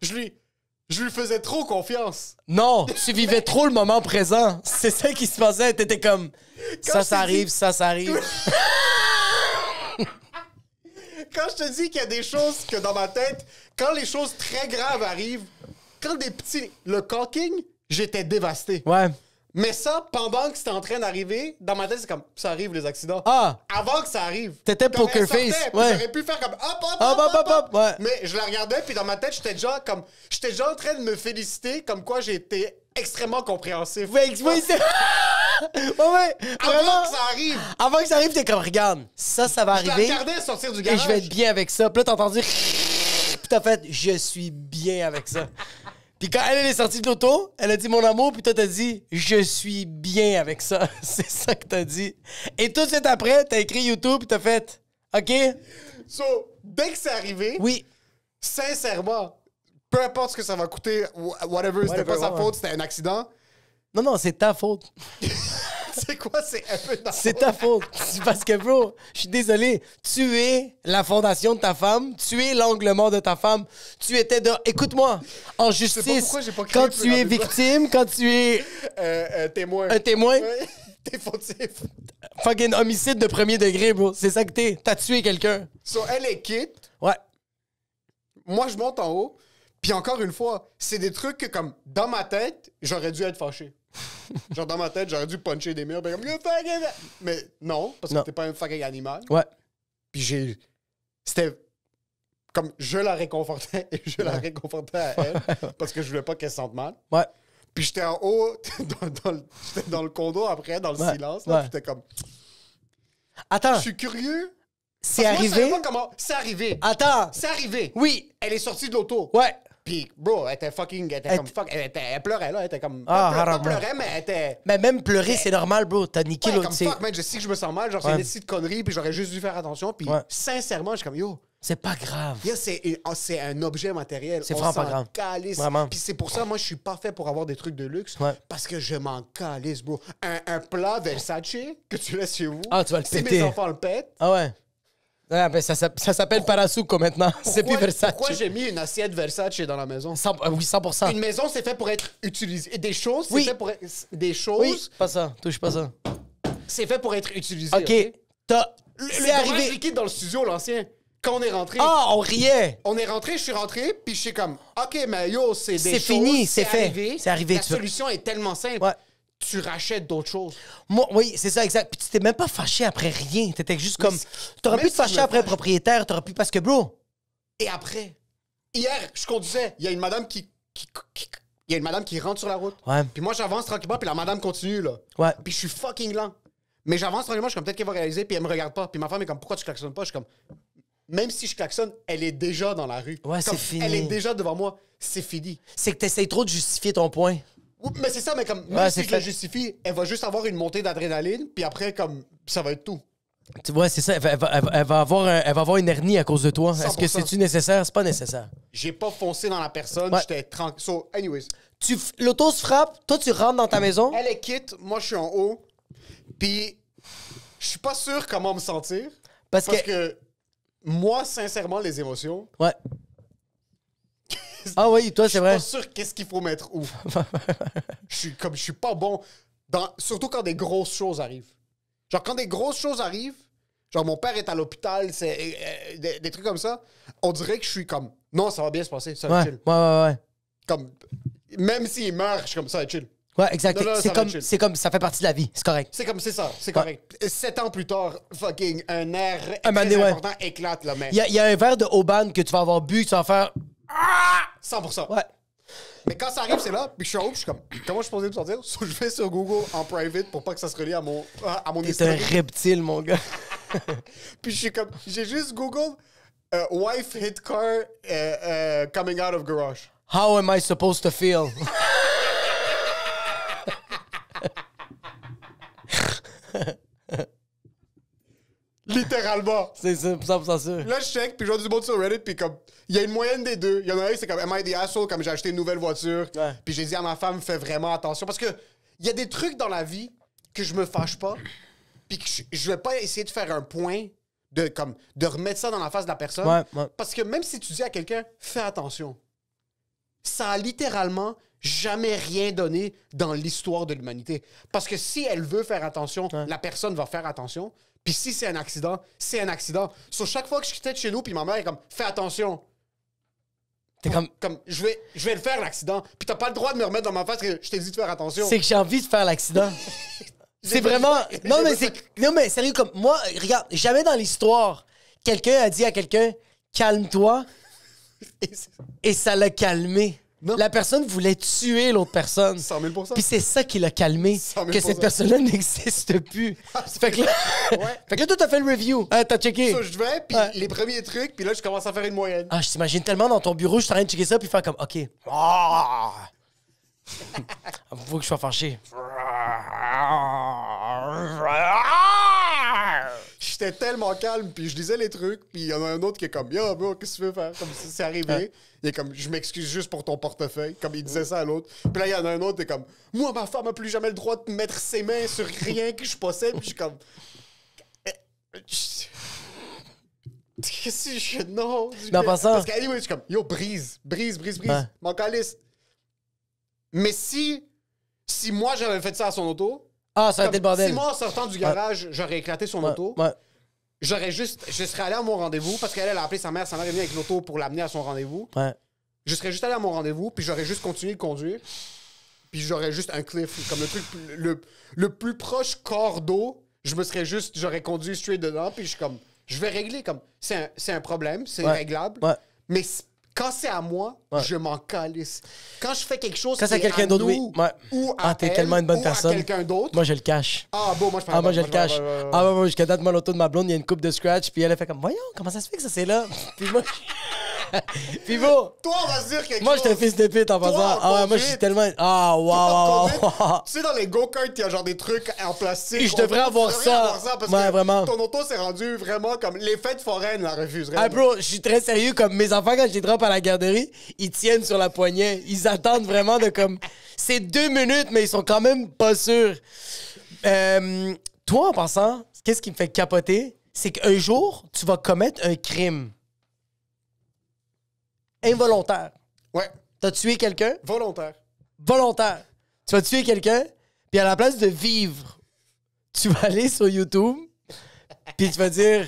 je lui faisais trop confiance. Non, tu vivais trop le moment présent. C'est ça qui se passait. T'étais comme... Quand Ça je t'ai arrive, dit- ça arrive. Quand je te dis qu'il y a des choses que dans ma tête, quand les choses très graves arrivent, quand des petits... Le caulking, j'étais dévasté. Ouais. Mais ça, pendant que c'était en train d'arriver, dans ma tête, c'est comme, ça arrive les accidents. Ah! Avant que ça arrive. T'étais Comme poker elle sortait, face, puis ouais. J'aurais pu faire comme hop, ouais. Mais je la regardais, puis dans ma tête, j'étais déjà en train de me féliciter comme quoi j'ai été extrêmement compréhensif. Oui, c'est... ouais. Avant Vraiment. que ça arrive. Avant que ça arrive, t'es comme, regarde, ça va Je la arriver. regardais sortir du Et garage. je vais être bien avec ça. Puis là, t'as entendu... Puis t'as fait, je suis bien avec ça. Puis quand elle est sortie de l'auto, elle a dit mon amour, puis toi, t'as dit, je suis bien avec ça. C'est ça que t'as dit. Et tout de suite après, t'as écrit YouTube, puis t'as fait, OK? So, dès que c'est arrivé, Oui. sincèrement, peu importe ce que ça va coûter, whatever, c'était pas sa ouais. faute, c'était un accident. Non, c'est ta faute. C'est quoi? C'est un peu dans C'est ta faute. C'est parce que, bro, je suis désolé. Tu es la fondation de ta femme. Tu es l'angle mort de ta femme. Tu étais de... Écoute-moi, en justice, pourquoi j'ai pas créé quand plus tu es rapidement. victime, quand tu es témoin. un témoin, Ouais. T'es fautif. fucking homicide de premier degré, bro. C'est ça que t'es. T'as tué quelqu'un. So, elle est quitte. Ouais. Moi, je monte en haut. Puis encore une fois, c'est des trucs que, comme, dans ma tête, j'aurais dû être fâché. Genre, dans ma tête, j'aurais dû puncher des murs. Ben, comme, mais non, parce Non. que t'es pas un fucking animal. Ouais. Puis c'était comme, je la réconfortais et je la réconfortais à elle parce que je voulais pas qu'elle se sente mal. Ouais. Puis j'étais en haut, j'étais dans le condo après, dans le Ouais. silence. Là, Ouais. puis j'étais comme, Attends, je suis curieux. c'est Moi, je savais arrivé? pas comment. C'est arrivé. Attends. C'est arrivé. Oui. Elle est sortie de l'auto. Ouais. Puis, bro, elle était fucking. Elle était comme fuck. Elle pleurait, là. Elle était comme. Ah, pas haram. pleurait, mais elle était. Mais même pleurer, c'est normal, bro. T'as niqué Ouais, l'autre. comme c'est- fuck, man. Je sais que je me sens mal. Genre, c'est Ouais. une petite connerie. Puis j'aurais juste dû faire attention. Puis, Ouais. sincèrement, je suis comme, yo. C'est pas grave. Yo, c'est un objet matériel. C'est On vraiment pas s'en grave. calisse. Vraiment. Puis c'est pour ça, moi, je suis pas fait pour avoir des trucs de luxe. Ouais. Parce que je m'en calisse, bro. Un plat Versace que tu laisses chez vous. Ah, tu vas le si péter. mes enfants le pètent, Ah ouais. Ah, ben ça s'appelle Parasuco maintenant. C'est plus Versace. Pourquoi j'ai mis une assiette Versace dans la maison? Oui, 100%. Une maison, c'est fait pour être utilisée. Des choses, c'est Oui. fait pour être... Des choses, Oui, pas ça. Touche pas ça. c'est fait pour être utilisé. OK. C'est Le arrivé. barrage liquide dans le studio, l'ancien, quand on est rentré... Ah, on riait. On est rentré, je suis rentré, puis je suis comme, OK, mais yo, c'est des C'est choses... fini, c'est fait. Arrivé. C'est arrivé, La tu vois. solution est tellement simple. Ouais. Tu rachètes d'autres choses. Moi, oui, c'est ça, exact. Puis tu t'es même pas fâché après rien. T'étais juste comme. T'aurais même pu te si je fâcher me après le fâche- propriétaire, t'aurais pu. Parce que, bro. Et après, hier, je conduisais, il y a une madame il y a une madame qui rentre sur la route. Ouais. Puis moi, j'avance tranquillement, puis la madame continue, là. Ouais. Puis je suis fucking lent. Mais j'avance tranquillement, je suis comme, peut-être qu'elle va réaliser, puis elle me regarde pas. Puis ma femme est comme, pourquoi tu klaxonnes pas? Je suis comme, même si je klaxonne, elle est déjà dans la rue. Ouais, Comme, c'est fini. Elle est déjà devant moi, c'est fini. C'est que t'essayes trop de justifier ton point. Oui, mais c'est ça, mais comme, même Ouais, si c'est je le fait. justifie, elle va juste avoir une montée d'adrénaline, puis après, comme, ça va être tout. Tu vois, c'est ça. Elle va avoir une hernie à cause de toi. Est-ce que 100%. c'est-tu nécessaire? C'est pas nécessaire. J'ai pas foncé dans la personne, Ouais. j'étais tranquille. So, anyways, L'auto se frappe, toi, tu rentres dans ta maison. elle est quitte, moi, je suis en haut, puis je suis pas sûr comment me sentir, Parce parce que. que moi, sincèrement, les émotions, Ouais. Ah oui, toi, je c'est suis vrai. pas sûr qu'est-ce qu'il faut mettre où. Je suis pas bon, surtout quand des grosses choses arrivent. Genre, quand des grosses choses arrivent, genre, mon père est à l'hôpital, c'est des trucs comme ça, on dirait que je suis comme, non, ça va bien se passer, ça va Ouais, être chill. ouais. Comme, même s'il meurt, je suis comme, ça va être chill. Ouais, exact. Non, non, ça C'est va comme, être chill. c'est comme, ça fait partie de la vie. C'est correct. C'est ça, c'est correct. 7 ans plus tard, fucking, un air Un moment très donné, ouais. important éclate, là, mais Il y a un verre de Oban que tu vas avoir bu, tu vas faire. 100%. Ouais. Mais quand ça arrive, c'est là, puis je suis en haut, puis je suis comme, comment je suis supposé me sentir? So, je vais sur Google en private pour pas que ça se relie à mon T'es un historique. reptile, mon gars. Puis je suis comme, j'ai juste Google wife hit car coming out of garage. How am I supposed to feel? Littéralement. C'est ça, 100% sûr. Là, je check, puis je vois du monde sur Reddit, puis comme, il y a une moyenne des deux. Il y en a un, c'est comme, am I the asshole, comme j'ai acheté une nouvelle voiture. Ouais. Puis j'ai dit à ma femme, fais vraiment attention. Parce que il y a des trucs dans la vie que je me fâche pas, puis que je vais pas essayer de faire un point de remettre ça dans la face de la personne. Ouais, ouais. Parce que même si tu dis à quelqu'un, fais attention, ça a littéralement jamais rien donné dans l'histoire de l'humanité. Parce que si elle veut faire attention, la personne va faire attention. Puis si c'est un accident, c'est un accident. Sur chaque fois que je quittais de chez nous, puis ma mère est comme, fais attention. T'es comme. Je vais le faire, l'accident. Puis t'as pas le droit de me remettre dans ma face que je t'ai dit de faire attention. C'est que j'ai envie de faire l'accident. C'est J'ai vraiment. besoin- Non, mais j'ai c'est. besoin- Non, mais sérieux, comme. Moi, regarde, jamais dans l'histoire, quelqu'un a dit à quelqu'un, calme-toi, et ça l'a calmé. Non. La personne voulait tuer l'autre personne. 100 000 %. Puis c'est ça qui l'a calmé. 100 000 Que cette personne-là n'existe plus. Fait que là, Ouais. fait que là, toi, t'as fait le review. T'as checké. Ça, je vais, puis Ouais. les premiers trucs, puis là, je commence à faire une moyenne. Ah, je t'imagine tellement dans ton bureau, je suis en train de checker ça, puis faire comme, OK. Ah! Faut que je sois fâché. J'étais tellement calme, puis je disais les trucs, puis il y en a un autre qui est comme, yo, bro, qu'est-ce que tu veux faire? Comme c'est arrivé. Il est comme, je m'excuse juste pour ton portefeuille. Comme il disait ça à l'autre. Puis là, il y en a un autre qui est comme, moi, ma femme a plus jamais le droit de mettre ses mains sur rien que je possède. Puis je suis comme, qu'est-ce que je. Non. Mais en passant- Parce qu'anyway, je suis comme, yo, brise. Ouais. Mon calice. Mais si moi, j'avais fait ça à son auto. Ah, ça a été le bordel. Si moi, en sortant du garage, j'aurais éclaté son auto. Ouais. Je serais allé à mon rendez-vous parce qu'elle a appelé sa mère est venue avec l'auto pour l'amener à son rendez-vous. Ouais. Je serais juste allé à mon rendez-vous, puis j'aurais juste continué de conduire. Puis j'aurais juste un cliff, comme le truc le plus proche corps d'eau. J'aurais conduit straight dedans, puis je suis comme, je vais régler comme, c'est un problème, c'est Ouais. réglable. Ouais. Mais quand c'est à moi, Ouais. je m'en calisse. Quand je fais quelque chose Quand c'est qui est quelqu'un à d'autre, nous, oui. Ouais. ou à Ah, t'es elle, tellement une bonne ou personne. à quelqu'un d'autre. Moi, je le cache. Ah, bon, moi, je Ah, moi, je le cache. Ah, ouais, jusqu'à date, moi, l'auto de ma blonde, il y a une coupe de scratch, puis elle a fait comme, voyons, comment ça se fait que ça, c'est là? Puis moi, puis bon, Toi, on va se dire quelque moi, chose. j'étais un fils de pute en Toi, passant. Ah, ouais, moi, je suis conduite. tellement. Ah, Toi, waouh, conduite, waouh. Tu sais, dans les go-karts, il y a genre des trucs en plastique. Je devrais avoir Tu devrais ça. avoir parce Ouais, que vraiment. ton auto s'est rendu vraiment comme... Les fêtes foraines la refuseraient. Ah, bro, je suis très sérieux. Comme mes enfants, quand je les drop à la garderie, ils tiennent sur la poignée. Ils attendent vraiment de comme. C'est 2 minutes, mais ils sont quand même pas sûrs. Toi, en passant, qu'est-ce qui me fait capoter? c'est qu'un jour, tu vas commettre un crime involontaire. Ouais. T'as tué quelqu'un? Volontaire. Volontaire. Tu vas tuer quelqu'un, puis à la place de vivre, tu vas aller sur YouTube, puis tu vas dire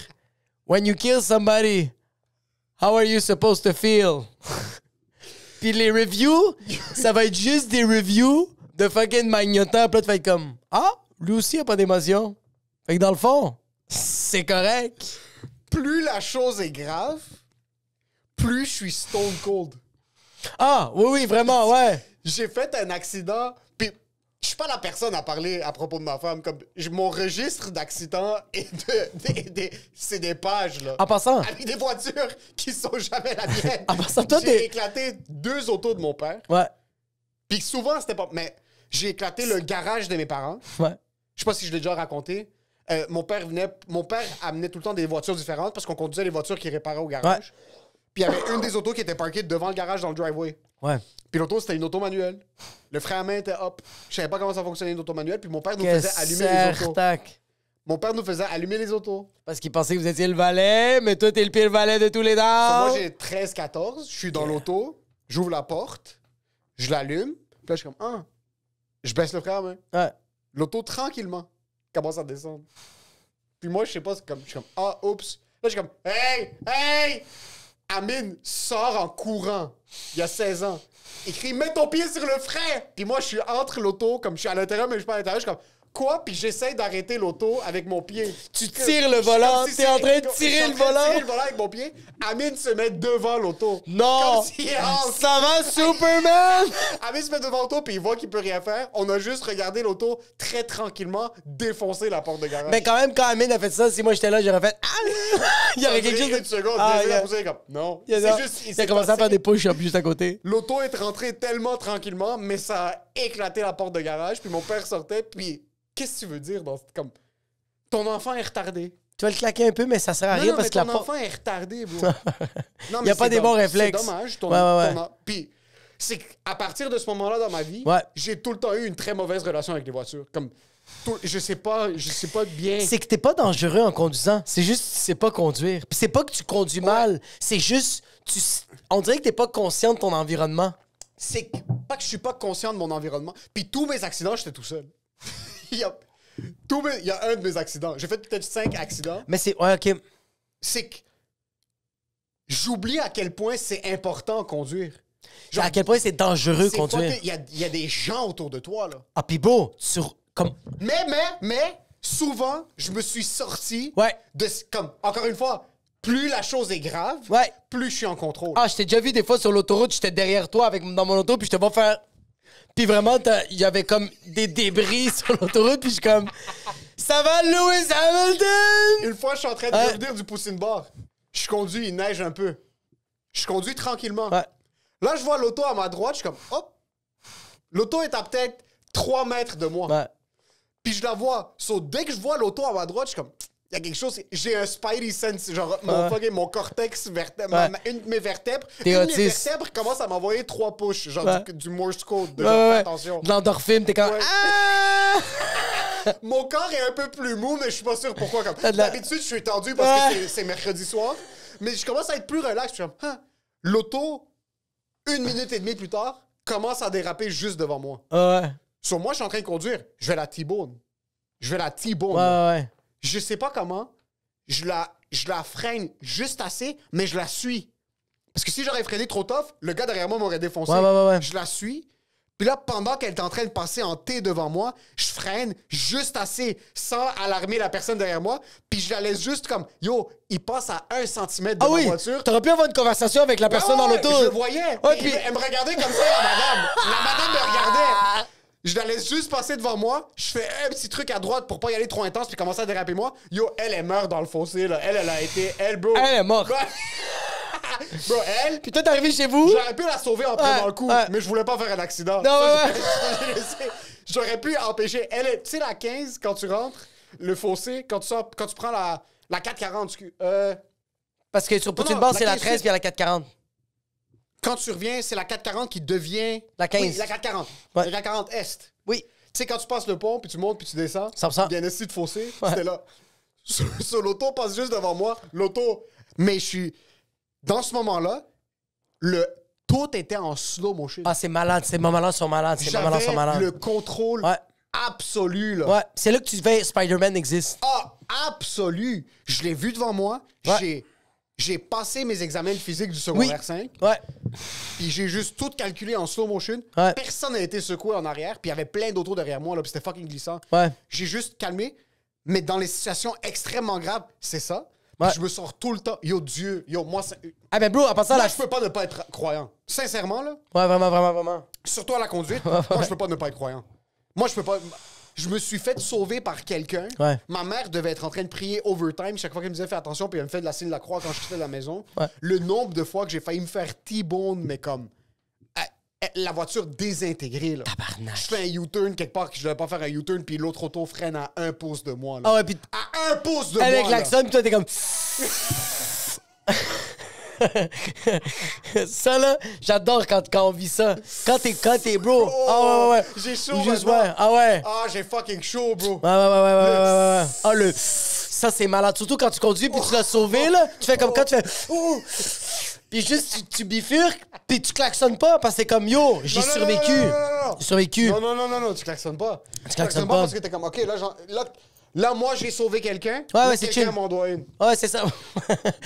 When you kill somebody, how are you supposed to feel? Puis les reviews, ça va être juste des reviews de fucking Magnotta. Puis là, tu vas être comme Ah, lui aussi a pas d'émotion. Fait que dans le fond, c'est correct. Plus la chose est grave, plus je suis stone cold. Ah, oui, vraiment, ouais. J'ai fait un accident, puis je suis pas la personne à parler à propos de ma femme. Comme mon registre d'accidents c'est des pages, là. En passant. Avec des voitures qui sont jamais la mienne. En passant, toi, j'ai éclaté 2 autos de mon père. Ouais. Puis souvent, c'était pas... Mais j'ai éclaté le garage de mes parents. Ouais. Je sais pas si je l'ai déjà raconté. Mon père amenait tout le temps des voitures différentes parce qu'on conduisait les voitures qu'il réparait au garage. Ouais. Puis il y avait une des autos qui était parkée devant le garage dans le driveway. Ouais. Puis l'auto, c'était une auto manuelle. Le frein à main était up. Je savais pas comment ça fonctionnait une auto manuelle. Puis mon père nous faisait allumer les autos. Mon père nous faisait allumer les autos. Parce qu'il pensait que vous étiez le valet, mais toi, t'es le pire valet de tous les dames. Moi, j'ai 13-14. Je suis dans l'auto. J'ouvre la porte. Je l'allume. Puis là, je suis comme, ah. Je baisse le frein à main. Ouais. L'auto, tranquillement, commence à descendre. Puis moi, je sais pas, je suis comme, ah, oups. Là, je suis comme, hey! Amine sort en courant. Il y a 16 ans. Il crie, mets ton pied sur le frein! Puis moi, je suis entre l'auto, comme je suis à l'intérieur, mais je suis pas à l'intérieur. Je suis comme, quoi? Puis j'essaie d'arrêter l'auto avec mon pied. Tu tires le volant. T'es en train de tirer le volant. Tirer le volant avec mon pied. Amine se met devant l'auto. Non! Comme si Ça va, Superman? Amine se met devant l'auto, puis il voit qu'il peut rien faire. On a juste regardé l'auto très tranquillement défoncer la porte de garage. Mais quand même, quand Amine a fait ça, si moi j'étais là, j'aurais fait Ah! Il y aurait quelque chose de. Une seconde, comme, non. Il a commencé à faire des push-ups juste à côté. L'auto est rentrée tellement tranquillement, mais ça a éclaté la porte de garage, puis mon père sortait, puis qu'est-ce que tu veux dire dans comme ton enfant est retardé. Tu vas le claquer un peu, mais ça sert à rien parce que ton enfant est retardé, bro. Non, il n'y a pas des bons réflexes. C'est dommage. Ouais. Puis c'est qu'à partir de ce moment-là dans ma vie, j'ai tout le temps eu une très mauvaise relation avec les voitures. Comme je sais pas bien. C'est que t'es pas dangereux en conduisant. C'est juste tu sais pas conduire. Puis c'est pas que tu conduis mal. C'est juste on dirait que t'es pas conscient de ton environnement. C'est pas que je suis pas conscient de mon environnement. Puis tous mes accidents, j'étais tout seul. Il y a un de mes accidents. J'ai fait peut-être 5 accidents. Mais c'est... Ouais, OK. C'est que j'oublie à quel point c'est important conduire. Genre, à quel point c'est dangereux conduire. Il y a des gens autour de toi, là. Ah, pis beau, Mais, souvent, je me suis sorti Ouais. de... Comme, encore une fois, plus la chose est grave, plus je suis en contrôle. Ah, je t'ai déjà vu des fois sur l'autoroute, j'étais derrière toi dans mon auto, puis je te vois faire... Puis vraiment, il y avait comme des débris sur l'autoroute, puis je suis comme... Ça va, Lewis Hamilton? Une fois, je suis en train de revenir du Poussine Bar. Je conduis, il neige un peu. Je conduis tranquillement. Ouais. Là, je vois l'auto à ma droite, je suis comme... Hop! L'auto est à peut-être 3 mètres de moi. Ouais. Puis je la vois. Dès que je vois l'auto à ma droite, je suis comme... Il y a quelque chose... J'ai un spidey sense. Genre, mon cortex vertèbre... Une de mes vertèbres... Une de mes vertèbres commence à m'envoyer 3 push. Genre du Morse code. De genre, attention. De l'endorphine, t'es comme... Ah! Mon corps est un peu plus mou, mais je suis pas sûr pourquoi. D'habitude, je suis tendu parce que c'est mercredi soir. Mais je commence à être plus relax. Je suis comme... L'auto, 1 minute et demie plus tard, commence à déraper juste devant moi. Ouais. Sur moi, je suis en train de conduire. Je vais la T-bone. Ouais. Je sais pas comment. Je la freine juste assez, mais je la suis. Parce que si j'aurais freiné trop tough, le gars derrière moi m'aurait défoncé. Ouais. Je la suis. Puis là, pendant qu'elle est en train de passer en T devant moi, je freine juste assez sans alarmer la personne derrière moi. Puis je la laisse juste comme, yo, il passe à 1 centimètre de ma voiture. T'aurais pu avoir une conversation avec la personne dans l'auto. Je le voyais. Puis elle me regardait comme ça, la madame. La madame me regardait. Je la laisse juste passer devant moi. Je fais un petit truc à droite pour pas y aller trop intense puis commencer à déraper moi. Yo, elle meurt dans le fossé, là. Elle a été... bro. Elle est morte. Bro, elle... Puis toi, t'es arrivé chez vous? J'aurais pu la sauver en prenant le coup, mais je voulais pas faire un accident. Non, J'aurais pu empêcher... Tu sais, la 15, quand tu rentres, le fossé, quand tu prends la 440... Parce que sur Poutine Bar, c'est la 13 puis la 440. Quand tu reviens, c'est la 440 qui devient... La 15. Oui, la 440. Ouais. La 440 Est. Oui. Tu sais, quand tu passes le pont, puis tu montes, puis tu descends, 100%. il y a un esti de fossé, c'était là. sur l'auto passe juste devant moi. L'auto... Mais je suis... Dans ce moment-là, tout était en slow motion. Ah, c'est malade. Ces moments-là sont malades. Ces moments-là sont J'avais malades. le contrôle absolu, là. Ouais, c'est là que tu fais Spider-Man existe. Ah, absolu! Je l'ai vu devant moi. Ouais. J'ai passé mes examens de physique du secondaire 5. Ouais. Puis j'ai juste tout calculé en slow motion. Ouais. Personne n'a été secoué en arrière. Puis il y avait plein d'autos derrière moi, là. Puis c'était fucking glissant. Ouais. J'ai juste calmé. Mais dans les situations extrêmement graves, c'est ça. Ouais. Puis je me sors tout le temps. Yo, Dieu. Yo, moi, Ah, ben, bro, en passant moi là. je peux pas ne pas être croyant. Sincèrement, là. Ouais, vraiment, vraiment, vraiment. Surtout à la conduite, moi, je peux pas ne pas être croyant. Moi, je peux pas... Je me suis fait sauver par quelqu'un. Ouais. Ma mère devait être en train de prier overtime chaque fois qu'elle me disait « Fais attention », puis elle me fait de la signe de la croix quand je quittais la maison. Ouais. Le nombre de fois que j'ai failli me faire T-bone, mais comme... la voiture désintégrée, là. Tabarnak. Je fais un U-turn quelque part que je devais pas faire un U-turn, puis l'autre auto freine à 1 pouce de moi, là. Ah ouais, puis À 1 pouce de elle moi, avec là. l'accent, puis toi, t'es comme... Ça, là, j'adore quand on vit ça. Quand t'es bro. Oh, Ah ouais. j'ai chaud Ou juste, maintenant. ouais. Ah ouais. Ah, j'ai fucking chaud, bro. Ouais. Ah, le... Ça, c'est malade. Surtout quand tu conduis, puis tu l'as sauvé, là. Tu fais comme quand tu fais... Ouh. Puis juste, tu bifurques, puis tu klaxonnes pas, parce que c'est comme, yo, j'ai Non, non, survécu. non. J'ai survécu. Non, tu klaxonnes pas. Tu klaxonnes pas. parce que t'es comme, OK, là, moi, j'ai sauvé quelqu'un. Ouais, Là, c'est quelqu'un chill. m'en doit une. Ouais, c'est ça.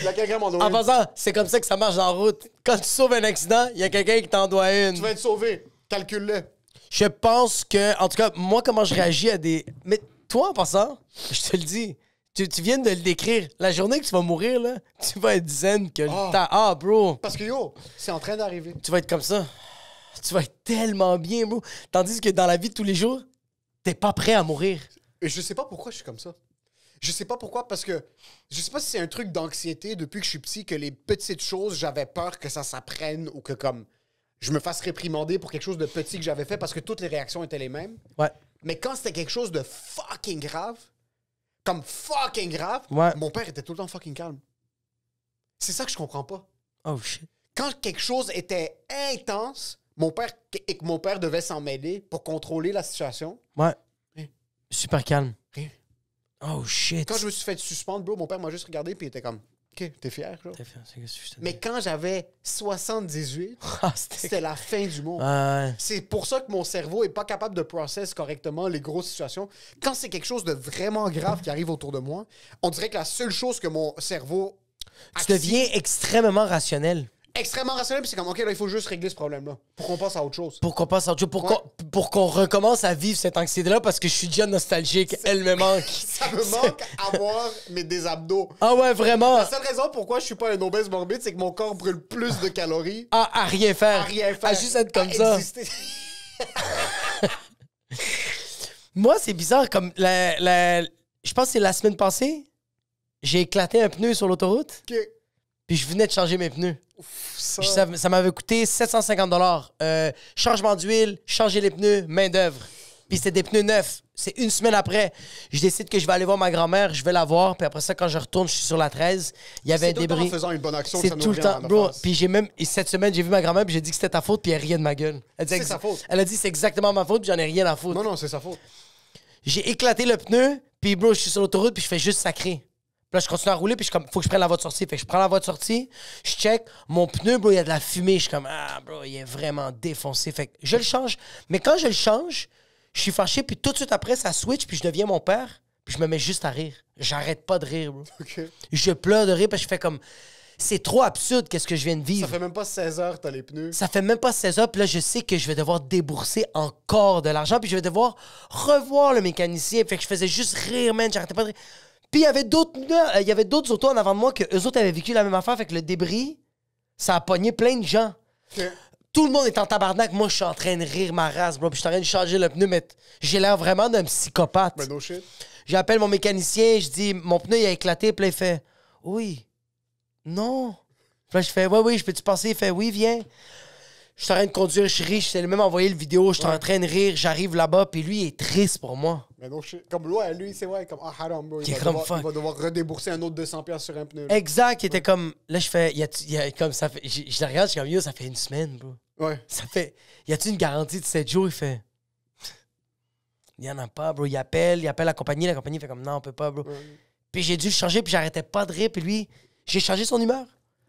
Là, quelqu'un m'en doit En une. passant, c'est comme ça que ça marche en route. Quand tu sauves un accident, il y a quelqu'un qui t'en doit une. Tu vas être sauvé. Calcule-le. Je pense que, en tout cas, moi, comment je réagis à des... Mais toi, en passant, je te le dis, tu viens de le décrire. La journée que tu vas mourir, là, tu vas être zen que le temps... Ah, bro, Parce que, yo, c'est en train d'arriver. tu vas être comme ça. Tu vas être tellement bien, bro. Tandis que dans la vie de tous les jours, t'es pas prêt à mourir. Et je sais pas pourquoi je suis comme ça. Je sais pas pourquoi, parce que je sais pas si c'est un truc d'anxiété depuis que je suis petit, que les petites choses, j'avais peur que ça s'apprenne ou que comme je me fasse réprimander pour quelque chose de petit que j'avais fait parce que toutes les réactions étaient les mêmes. Ouais. Mais quand c'était quelque chose de fucking grave, comme fucking grave, Ouais. mon père était tout le temps fucking calme. C'est ça que je comprends pas. Oh, shit. Quand quelque chose était intense, et que mon père devait s'en mêler pour contrôler la situation, Ouais. Rien. Super calme. rien. Oh, shit. Quand je me suis fait suspendre, bro, mon père m'a juste regardé puis il était comme, OK, t'es fier, genre? Mais quand j'avais 78, Ah, c'était la fin du monde. Ouais. C'est pour ça que mon cerveau est pas capable de process correctement les grosses situations. Quand c'est quelque chose de vraiment grave qui arrive autour de moi, on dirait que la seule chose que mon cerveau Tu deviens extrêmement rationnel. extrêmement rationnel, puis c'est comme, OK, là, il faut juste régler ce problème-là pour qu'on passe à autre chose. Pour qu'on passe à autre chose, Ouais. pour qu'on recommence à vivre cette anxiété-là, parce que je suis déjà nostalgique. Elle me manque. Ça me manque avoir des abdos. Ah ouais, vraiment. La seule raison pourquoi je suis pas un obèse morbide, c'est que mon corps brûle plus de calories À rien faire. à rien faire. À juste être comme à ça. exister. Moi, c'est bizarre, comme je pense que c'est la semaine passée, j'ai éclaté un pneu sur l'autoroute, OK. puis je venais de changer mes pneus. Ça, Puis ça m'avait coûté 750 $. Changement d'huile, changer les pneus, main-d'œuvre. Puis c'était des pneus neufs. C'est une semaine après. Je décide que je vais aller voir ma grand-mère, je vais la voir, puis après ça, quand je retourne, je suis sur la 13. Il y avait un c'est tout le temps en débris. faisant une bonne action que C'est ça nous tout le revient temps. en la Bro, face. puis et cette semaine, j'ai vu ma grand-mère, puis j'ai dit que c'était ta faute, puis elle riait de ma gueule. Elle dit C'est sa faute. Elle a dit c'est exactement ma faute, puis j'en ai rien à foutre. Non, c'est sa faute. J'ai éclaté le pneu, puis bro, je suis sur l'autoroute, puis je fais juste sacrer. Puis là, je continue à rouler, puis je suis comme, faut que je prenne la voie de sortie. Fait que je prends la voie de sortie, je check, mon pneu, bro, il y a de la fumée. Je suis comme, ah, bro, il est vraiment défoncé. Fait que je le change. Mais quand je le change, je suis fâché, puis tout de suite après, ça switch, puis je deviens mon père, puis je me mets juste à rire. J'arrête pas de rire, bro. OK. Je pleure de rire, puis je fais comme, c'est trop absurde, qu'est-ce que je viens de vivre. Ça fait même pas 16 heures, t'as les pneus. Ça fait même pas 16 heures, puis là, je sais que je vais devoir débourser encore de l'argent, puis je vais devoir revoir le mécanicien. Fait que je faisais juste rire, man, j'arrêtais pas de rire. Puis il y avait d'autres autos en avant de moi que eux autres avaient vécu la même affaire, fait que le débris, ça a pogné plein de gens. OK. Tout le monde est en tabarnak, moi, je suis en train de rire ma race, bro, puis je suis en train de changer le pneu, mais j'ai l'air vraiment d'un psychopathe. Ben no shit. J'appelle mon mécanicien, je dis, mon pneu, il a éclaté, puis là, il fait, oui, non. Puis là, je fais, oui, je peux-tu passer? Il fait, oui, viens. Je suis en train de conduire, je ris, je t'ai même envoyé le vidéo, je suis en train de rire, j'arrive là-bas, puis lui, il est triste pour moi. Ben no shit. Comme lui, c'est vrai, comme, ah, haram, bro. Il est comme fuck. Il va devoir redébourser un autre 200$ sur un pneu. Exact, il était comme, là, je fais, comme ça fait, je le regarde, je suis comme, yo, ça fait une semaine, bro. Ouais. Ça fait, y a-tu une garantie de 7 jours? Il fait, il y en a pas, bro. Il appelle la compagnie fait comme, non, on peut pas, bro. Ouais. Puis j'ai dû le changer, puis j'arrêtais pas de rire. Puis lui, j'ai changé son humeur.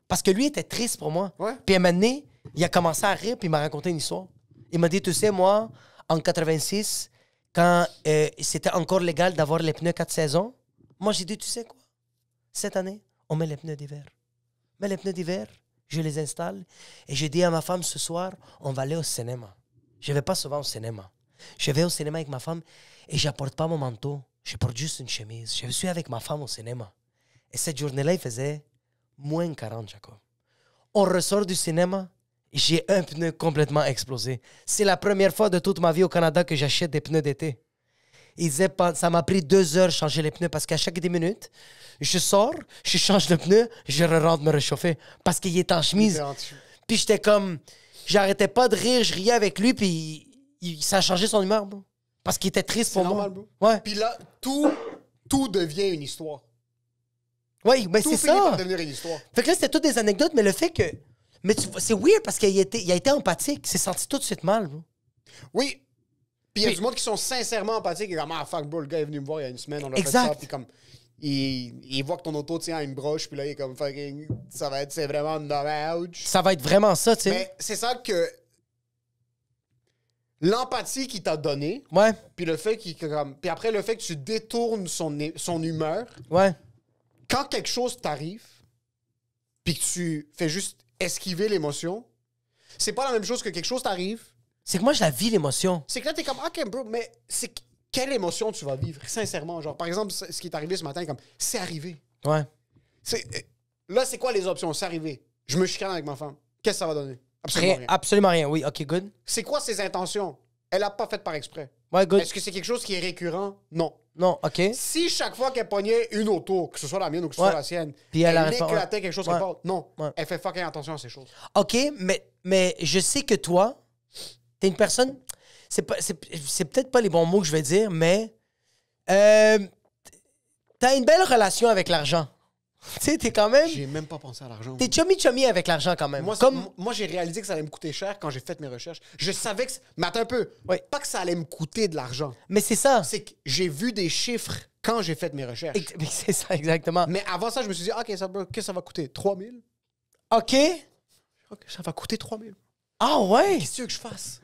Parce que lui était triste pour moi. Ouais. Puis à un moment donné, il a commencé à rire, puis il m'a raconté une histoire. Il m'a dit, tu sais, moi, en 86, quand c'était encore légal d'avoir les pneus 4 saisons, moi, j'ai dit, tu sais quoi? Cette année, on met les pneus d'hiver. Mais les pneus d'hiver, je les installe. Et je dis à ma femme, ce soir, on va aller au cinéma. Je vais pas souvent au cinéma. Je vais au cinéma avec ma femme et j'apporte pas mon manteau. Je porte juste une chemise. Je suis avec ma femme au cinéma. Et cette journée-là, il faisait moins 40, Jacob. On ressort du cinéma, j'ai un pneu complètement explosé. C'est la première fois de toute ma vie au Canada que j'achète des pneus d'été. Il disait, ça m'a pris 2 heures de changer les pneus parce qu'à chaque 10 minutes, je sors, je change le pneu, je rentre me réchauffer parce qu'il est en chemise. Puis j'étais comme, j'arrêtais pas de rire, je riais avec lui, puis ça a changé son humeur, bro. Parce qu'il était triste pour normal, moi. Bro. Ouais. Puis là, tout devient une histoire. Oui, mais Tout c'est finit ça. par devenir une histoire. Fait que là, c'était toutes des anecdotes, mais le fait que. Mais c'est weird parce qu'il a été empathique. Il s'est senti tout de suite mal, bro. Oui. Puis il y a du monde qui sont sincèrement empathiques et comme, ah fuck, bro, le gars est venu me voir il y a une semaine, on a fait Exact. ça, puis comme, il voit que ton auto tient à une broche, puis là, il est comme, fucking, c'est vraiment dommage. Ça va être vraiment ça, tu sais. Mais c'est ça que l'empathie qu'il t'a donné, Ouais, puis le fait puis après le fait que tu détournes son humeur, ouais. quand quelque chose t'arrive, puis que tu fais juste esquiver l'émotion, c'est pas la même chose que quelque chose t'arrive. C'est que moi, je la vis, l'émotion. C'est que là, t'es comme, OK, bro, mais quelle émotion tu vas vivre, sincèrement? Genre, par exemple, ce qui est arrivé ce matin, comme, c'est arrivé. Ouais. Là, c'est quoi les options? C'est arrivé. Je me chicane avec ma femme. Qu'est-ce que ça va donner? Absolument rien. Absolument rien. Oui, OK, good. C'est quoi ses intentions? Elle a pas fait par exprès. Ouais, good. Est-ce que c'est quelque chose qui est récurrent? Non. Non, OK. Si chaque fois qu'elle pognait une auto, que ce soit la mienne ou que ce soit la sienne, Puis elle elle arrête pas, éclatait quelque chose ouais. quelque part, non. Ouais. Elle fait fucking attention à ces choses. OK, mais je sais que toi, t'es une personne... C'est peut-être pas les bons mots que je vais dire, mais... t'as une belle relation avec l'argent. Tu sais, t'es quand même... J'ai même pas pensé à l'argent. T'es chummy avec l'argent quand même. Moi, j'ai réalisé que ça allait me coûter cher quand j'ai fait mes recherches. Je savais que... Mais attends un peu. Oui. Pas que ça allait me coûter de l'argent. Mais c'est ça. C'est que j'ai vu des chiffres quand j'ai fait mes recherches. Mais c'est ça, exactement. Mais avant ça, je me suis dit, OK, qu'est-ce que ça va coûter? 3 000? OK. OK, ça va coûter 3 000. Ah ouais? Qu'est-ce que tu veux que je fasse?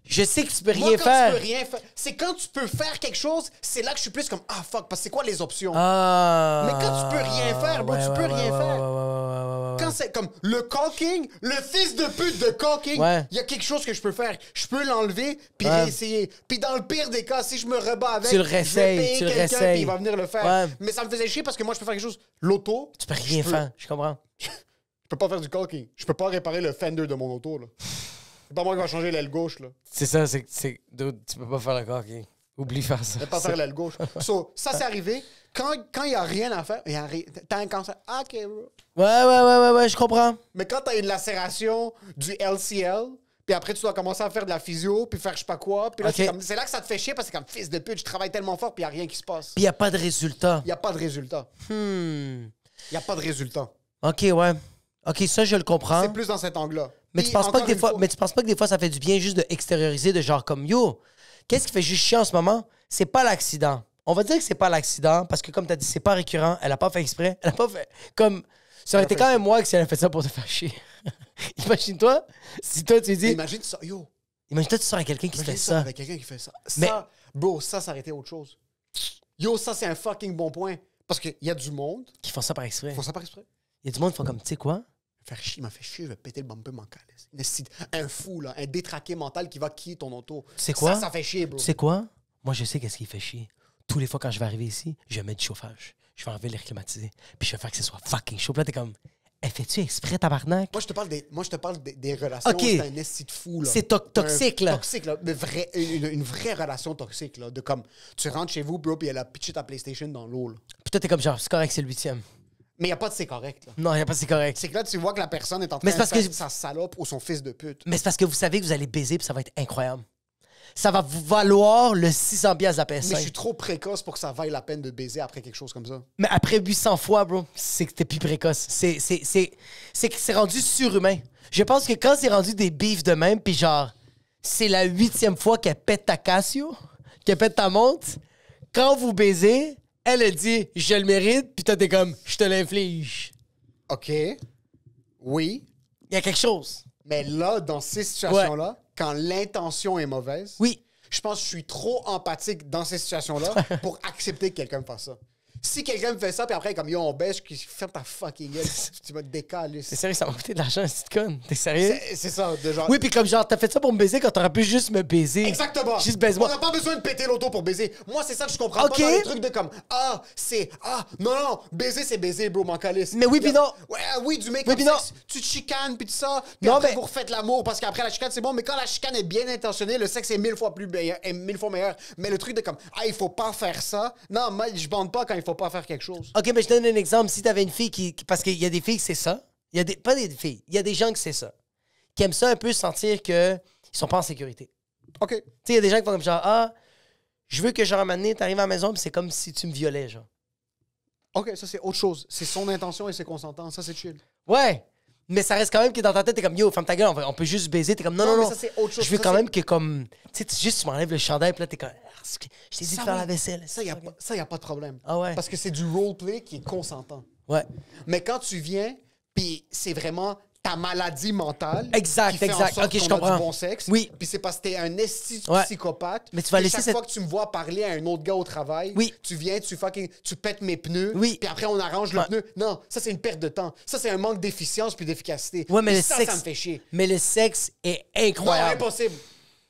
Je sais que tu peux Moi, rien quand faire. tu peux rien faire, c'est quand tu peux faire quelque chose, c'est là que je suis plus comme, ah fuck, parce que c'est quoi les options? Ah. Mais quand tu peux rien faire, bro, tu peux rien faire. Ouais. Quand c'est comme le caulking, le fils de pute de caulking, il Ouais. y a quelque chose que je peux faire. Je peux l'enlever puis Ouais. réessayer. Puis dans le pire des cas, si je me rebats avec, Tu le je vais réessayes, payer tu le quelqu'un réessayes. puis il va venir le faire. Ouais. Mais ça me faisait chier parce que moi, je peux faire quelque chose. L'auto, Tu peux rien faire, je comprends. je peux pas faire du caulking. Je peux pas réparer le fender de mon auto, là. C'est pas moi qui va changer l'aile gauche, là. C'est ça, dude, tu peux pas faire le corps, OK? Oublie faire ça. Je peux pas faire l'aile gauche. So, ça, c'est arrivé. Quand il y a rien à faire, t'as un cancer. Ah, OK, bro. Ouais, je comprends. Mais quand t'as une lacération du LCL, puis après tu dois commencer à faire de la physio, puis faire je sais pas quoi, puis là, Ok. c'est là que ça te fait chier parce que c'est comme fils de pute, je travaille tellement fort, puis il a rien qui se passe. Puis y a pas de résultat. Il y a pas de résultat. Il y a pas de résultat. OK, ouais. OK, ça, je le comprends. C'est plus dans cet angle-là. Mais Puis tu penses pas encore que des une fois, mais tu penses pas que des fois ça fait du bien juste de extérioriser de genre comme yo. Qu'est-ce qui fait juste chier en ce moment? C'est pas l'accident. On va dire que c'est pas l'accident parce que comme tu as dit c'est pas récurrent, elle a pas fait exprès, elle a pas fait comme ça aurait été quand même moi que si elle a fait ça pour te faire chier. Imagine-toi si toi tu dis Imagine ça, yo. imagine-toi tu sors avec quelqu'un qui se fait Imagine ça ça. avec quelqu'un qui fait ça. Mais- Ça, bro, ça aurait été autre chose. Yo, ça c'est un fucking bon point. Parce qu'il y a du monde, Qui font ça par exprès. ils font ça par exprès. Il y a du monde qui font comme tu sais quoi? Il m'a fait chier, je vais péter le bumper mental. Un fou, là, un détraqué mental qui va quiller ton auto. C'est quoi? Ça fait chier, bro. Tu sais quoi? Moi je sais qu'est-ce qui fait chier. Tous les fois quand je vais arriver ici, je vais mettre du chauffage. Je vais enlever l'air climatisé. Puis je vais faire que ce soit fucking chaud. Puis là t'es comme elle fait-tu exprès tabarnak? Moi, je te parle des relations. Ok. C'est un esti de fou, là. C'est toxique, là. Toxique, là. Mais une vraie relation toxique, là. De comme, tu rentres chez vous, bro, puis elle a pitché ta PlayStation dans l'eau, là. Puis toi t'es comme genre c'est correct, c'est le 8e. Mais il n'y a pas de c'est correct, là. Non, y a pas c'est correct. C'est que là, tu vois que la personne est en train Mais c'est de parce que- faire sa salope ou son fils de pute. Mais c'est parce que vous savez que vous allez baiser puis ça va être incroyable. Ça va vous valoir le 600$ de la PS5. Mais je suis trop précoce pour que ça vaille la peine de baiser après quelque chose comme ça. Mais après 800 fois, bro, c'est que t'es plus précoce. C'est que c'est rendu surhumain. Je pense que quand c'est rendu des beefs de même, puis genre, c'est la 8e fois qu'elle pète ta Casio, qu'elle pète ta montre, quand vous baisez, Elle a dit, je le mérite, puis toi, t'es comme, je te l'inflige. OK. Oui. Il y a quelque chose. Mais là, dans ces situations-là, quand l'intention est mauvaise, Oui. je pense que je suis trop empathique dans ces situations-là pour accepter que quelqu'un me fasse ça. Si quelqu'un me fait ça, puis après, comme yo, on baisse, je ferme ta fucking gueule, tu vas te décaler. T'es sérieux, ça m'a coûté de l'argent, cette conne. T'es sérieux? C'est ça, de genre. Oui, puis comme genre, t'as fait ça pour me baiser quand t'aurais pu juste me baiser. Exactement. Juste On baise-moi. n'a pas besoin de péter l'auto pour baiser. Moi, c'est ça que je comprends Ok. pas dans les trucs de comme non, baiser c'est baiser, bro, m'en calisse. Mais oui, puis non. Ouais, oui, du mec Oui, comme puis ça, non. tu te chicanes puis tout ça, puis Non, après mais- vous refaites l'amour parce qu'après la chicane c'est bon, mais quand la chicane est bien intentionnée, le sexe est 1000 fois plus meilleur, est 1000 fois meilleur. Mais le truc de comme il faut pas faire ça. Non, moi je bande pas quand il faut pas faire quelque chose. OK, mais je donne un exemple. Si t'avais une fille parce qu'il y a des filles que c'est ça. Il y a des... Pas des filles. Il y a des gens que c'est ça. Qui aiment ça un peu sentir qu'ils sont pas en sécurité. OK. Tu sais, il y a des gens qui font comme genre, je veux que genre, un moment donné, t'arrives à la maison, puis c'est comme si tu me violais, genre. OK, ça c'est autre chose. C'est son intention et c'est consentant, ça c'est chill. Ouais. Mais ça reste quand même que dans ta tête, t'es comme, yo, ferme ta gueule, on peut juste baiser. T'es comme, non, Non, non, mais non. ça, c'est autre chose. Je veux Ça, quand c'est- même que, comme, tu sais, juste tu m'enlèves le chandail, puis là, t'es comme, je t'ai dit de Ça, faire oui. la vaisselle. Ça, y a pas de problème. Ah ouais. Parce que c'est du roleplay qui est consentant. Ouais. Mais quand tu viens, puis c'est vraiment ta maladie mentale. Exact, qui fait en exact. sorte Ok, je qu'on a comprends. du bon sexe. Oui. Puis c'est parce que t'es un esti Ouais. psychopathe. Mais tu vas que laisser chaque cette- fois que tu me vois parler à un autre gars au travail, Oui. tu viens, tu pètes mes pneus. Oui. Puis après, on arrange le Ouais. pneu. Non, ça, c'est une perte de temps. Ça, c'est un manque d'efficience puis d'efficacité. Ouais, mais Puis le ça, sexe. ça me fait chier. Mais le sexe est Non, incroyable. impossible.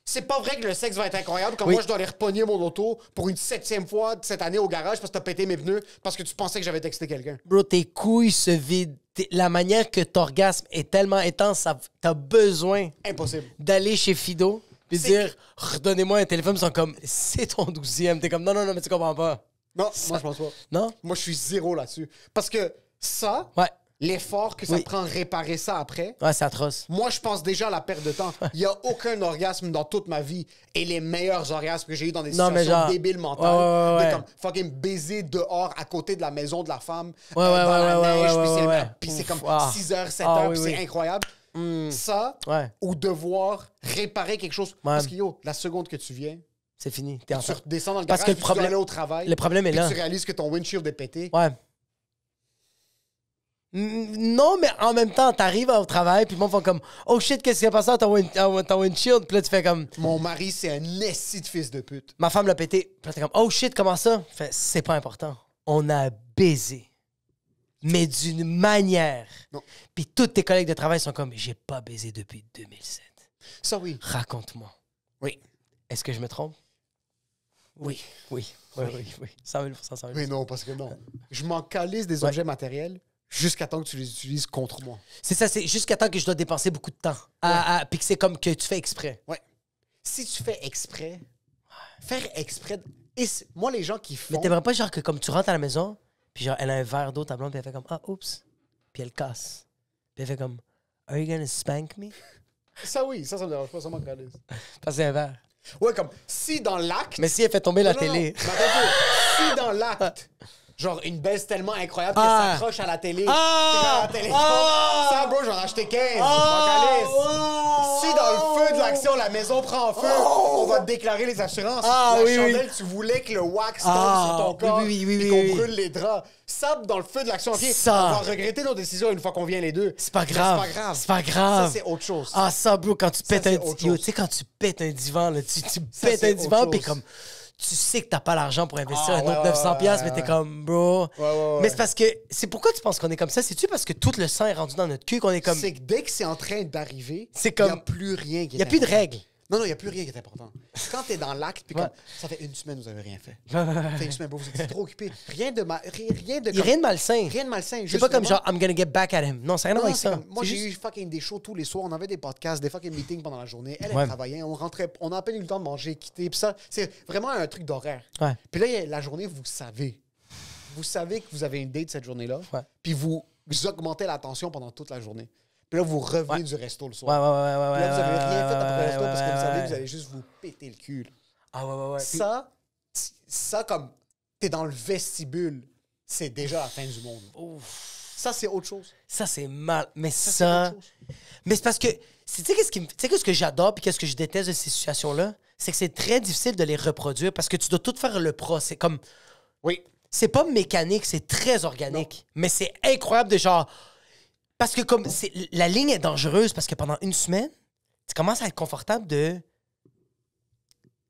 C'est pas vrai que le sexe va être incroyable quand Oui. moi je dois aller repogner mon auto pour une 7e fois cette année au garage parce que t'as pété mes pneus parce que tu pensais que j'avais texté quelqu'un. Bro, tes couilles se vident. La manière que t'orgasmes est tellement intense, t'as besoin Impossible. d'aller chez Fido et C'est- dire redonnez-moi un téléphone. Ils sont comme c'est ton 12e. T'es comme non, non, non, mais tu comprends pas. Non, moi je pense pas. Non? Moi je suis zéro là-dessus. Parce que ça, Ouais. l'effort que ça Oui. prend réparer ça après, Ouais, c'est atroce. moi je pense déjà à la perte de temps. Il y a aucun orgasme dans toute ma vie et les meilleurs orgasmes que j'ai eu dans des Non, mais situations genre- débiles mentales, Ouais, ouais, ouais. de comme fucking baiser dehors à côté de la maison de la femme, Ouais, dans ouais, la ouais, neige, ouais, puis ouais, c'est ouais. puis c'est Ouf, comme ah. 6 heures, 7 Ah, heures, oui, puis oui. c'est incroyable. Ça, Ouais. ou devoir réparer quelque chose. Parce que yo, la seconde que tu viens, C'est fini. T'es en tu redescends dans le Parce garage, que le puis tu dois problème- aller au travail. Le problème est puis là. tu réalises que ton windshield est pété. Ouais. Non, mais en même temps, t'arrives au travail, puis le monde font comme oh shit, qu'est-ce qui s'est passé à ton windshield? Puis là, tu fais comme Mon mari, c'est un esti de fils de pute. ma femme l'a pété. Puis là, t'es comme oh shit, comment ça? Fait c'est pas important. On a baisé. Mais d'une manière. Non. Puis tous tes collègues de travail sont comme j'ai pas baisé depuis 2007. Ça, oui. Raconte-moi. Oui. Est-ce que je me trompe? Oui. Oui. Oui, oui, oui. 100 000 100 000 Mais non, parce que non. Je m'en calisse des Ouais. objets matériels jusqu'à temps que tu les utilises contre moi. C'est ça, c'est jusqu'à temps que je dois dépenser beaucoup de temps. Puis que c'est comme que tu fais exprès. Ouais. Si tu fais exprès, faire exprès. Moi, les gens qui font. Mais t'aimerais pas genre que comme tu rentres à la maison, puis genre elle a un verre d'eau, ta blonde, puis elle fait comme ah, oups. Puis elle casse. Puis elle fait comme are you gonna spank me? Ça, oui, ça me dérange pas, ça m'en calisse. Parce que c'est un verre. Ouais, comme si dans l'acte. Mais si elle fait tomber la Non, non, télé. non. Mais attends un peu. Si dans l'acte, genre une baisse tellement incroyable qu'elle Ah. s'accroche à la télé. Ah. puis que la télé Ah. tombe, ça, bro, j'en ai acheté 15. Ah. m'en calisse. Si dans le feu de l'action, la maison prend feu, on va te déclarer les assurances. Ah, la oui, chandelle, tu voulais que le wax tombe Ah, sur ton corps oui, oui, oui, et oui, qu'on oui. brûle les draps. Ça, dans le feu de l'action, ok, Ça. on va regretter nos décisions une fois qu'on vient les deux. C'est pas Mais grave. C'est pas grave. C'est pas grave. Ça, c'est autre chose. Ah, ça, bro, quand tu pètes c'est un autre yo, chose. tu sais, quand tu pètes un divan, là, tu Ça, pètes c'est un divan, autre puis chose. comme, tu sais que t'as pas l'argent pour investir Ah, un autre ouais, 900$, ouais, mais t'es ouais. comme, bro. ouais. Mais c'est parce que, c'est pourquoi tu penses qu'on est comme ça? C'est-tu parce que tout le sang est rendu dans notre cul qu'on est comme. C'est que dès que c'est en train d'arriver, C'est il n'y a comme- plus rien qui est Il y a plus de important. règles. Non, non, il n'y a plus rien qui est important. Quand t'es dans l'acte, puis Ouais. comme, ça fait une semaine, vous avez rien fait. Ça fait une semaine, bro, vous êtes trop occupé. Rien de rien de Il y a rien de malsain. rien de malsain. C'est juste pas comme vraiment- genre, I'm gonna get back at him. Non, c'est rien à Non, voir avec c'est ça. comme- moi, C'est j'ai juste- eu fucking des shows tous les soirs. On avait des podcasts, des fucking meetings pendant la journée. Elle Ouais. travaillait, on rentrait, on a à peine eu le temps de manger, quitter. Puis ça, c'est vraiment un truc d'horaire. Ouais. Puis là, il y a la journée, vous savez. Vous savez que vous avez une date cette journée-là. Ouais. Puis vous augmentez la tension pendant toute la journée. Puis là, vous revenez Ouais. du resto le Ouais, soir. ouais, ouais, ouais. Puis là, vous avez ouais, rien fait après le ouais, resto parce que vous ouais, savez ouais. que vous allez juste vous péter le cul. là. Ah, ouais, ouais, ouais. Puis- Ça, comme t'es dans le vestibule, c'est déjà la fin du monde. Ça, c'est autre chose. Ça, c'est mal. Mais c'est ça. autre chose. Mais c'est parce que. Tu sais, qu'est-ce que j'adore puis qu'est-ce que je déteste de ces situations-là? C'est que c'est très difficile de les reproduire parce que tu dois tout faire le procès. Comme. Oui. C'est pas mécanique, c'est très organique. Non. Mais c'est incroyable de genre... Parce que comme la ligne est dangereuse parce que pendant une semaine, tu commences à être confortable de...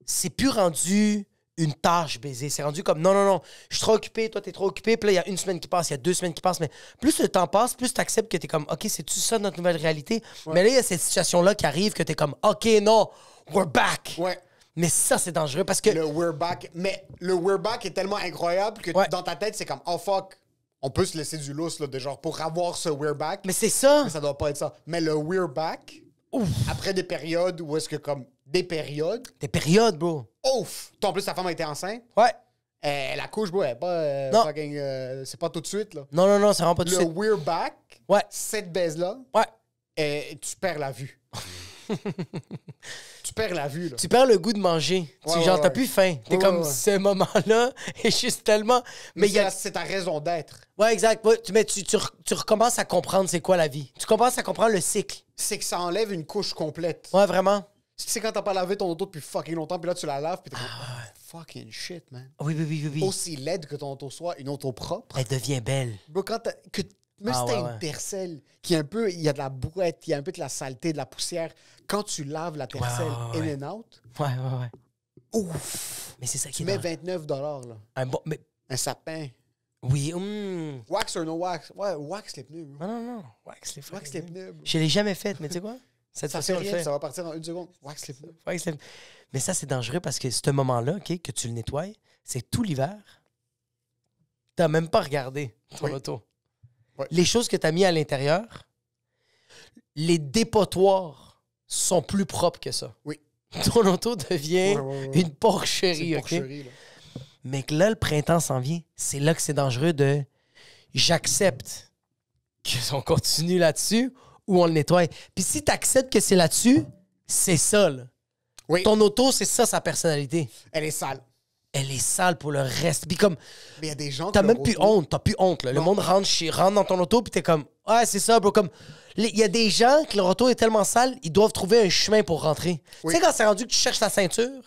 C'est plus rendu une tâche baisée. C'est rendu comme non, je suis trop occupé, toi t'es trop occupé. Puis là, il y a une semaine qui passe, il y a 2 semaines qui passent. Mais plus le temps passe, plus tu acceptes que t'es comme OK, c'est-tu ça notre nouvelle réalité? Ouais. Mais là, il y a cette situation-là qui arrive que t'es comme OK, non, we're back. Ouais. Mais ça, c'est dangereux parce que. Le we're back. Mais le we're back est tellement incroyable que dans ta tête, c'est comme oh fuck. On peut se laisser du lousse, là, de genre pour avoir ce we're back. Mais c'est ça. Mais ça doit pas être ça. Mais le we're back, après des périodes où est-ce que comme. Des périodes, bro. Ouf! En plus, ta femme a été enceinte. Ouais. Elle accouche, bro. Elle est pas fucking. C'est pas tout de suite, là. Non, c'est vraiment pas tout de suite. Le we're back, cette baise-là, tu perds la vue. Tu perds la vue, là. Tu perds le goût de manger. T'as plus faim. T'es comme, ce moment-là est juste tellement... Mais c'est ta raison d'être. Ouais, exact. Ouais, mais tu recommences à comprendre c'est quoi la vie. Tu commences à comprendre le cycle. C'est que ça enlève une couche complète. Ouais, vraiment. Tu sais, quand t'as pas lavé ton auto depuis fucking longtemps, puis là, tu la laves, puis t'es comme, fucking shit, man. Oui. Aussi laide que ton auto soit, une auto propre. Elle devient belle. Bro, même si t'as une tercelle qui est un peu, il y a de la brouette, il y a un peu de la saleté, de la poussière, quand tu laves la tercelle in and out, ouf! Mais c'est ça qui tu mets $29, là. Un sapin. Oui. Wax or no wax? Ouais, wax les pneus. Bro. Non. Wax les pneus. Bro. Je l'ai jamais fait, mais tu sais quoi? Ça fait rien, ça va partir en 1 seconde. Wax les pneus. Mais ça, c'est dangereux parce que ce moment-là, OK, que tu le nettoies, c'est tout l'hiver. T'as même pas regardé ton auto. Ouais. Les choses que t'as mis à l'intérieur, les dépotoirs sont plus propres que ça. Oui. Ton auto devient une porcherie, OK? Là. Mais que là, le printemps s'en vient. C'est là que c'est dangereux de... J'accepte qu'on continue là-dessus ou on le nettoie. Puis si t'acceptes que c'est là-dessus, c'est ça, là. Oui. Ton auto, c'est ça, sa personnalité. Elle est sale. Elle est sale pour le reste. Puis comme... Mais il y a des gens... T'as même plus honte. T'as plus honte, là. Le monde rentre dans ton auto, puis t'es comme... Ouais, c'est ça, bro. Comme... Il y a des gens que leur auto est tellement sale, ils doivent trouver un chemin pour rentrer. Oui. Tu sais, quand c'est rendu que tu cherches ta ceinture...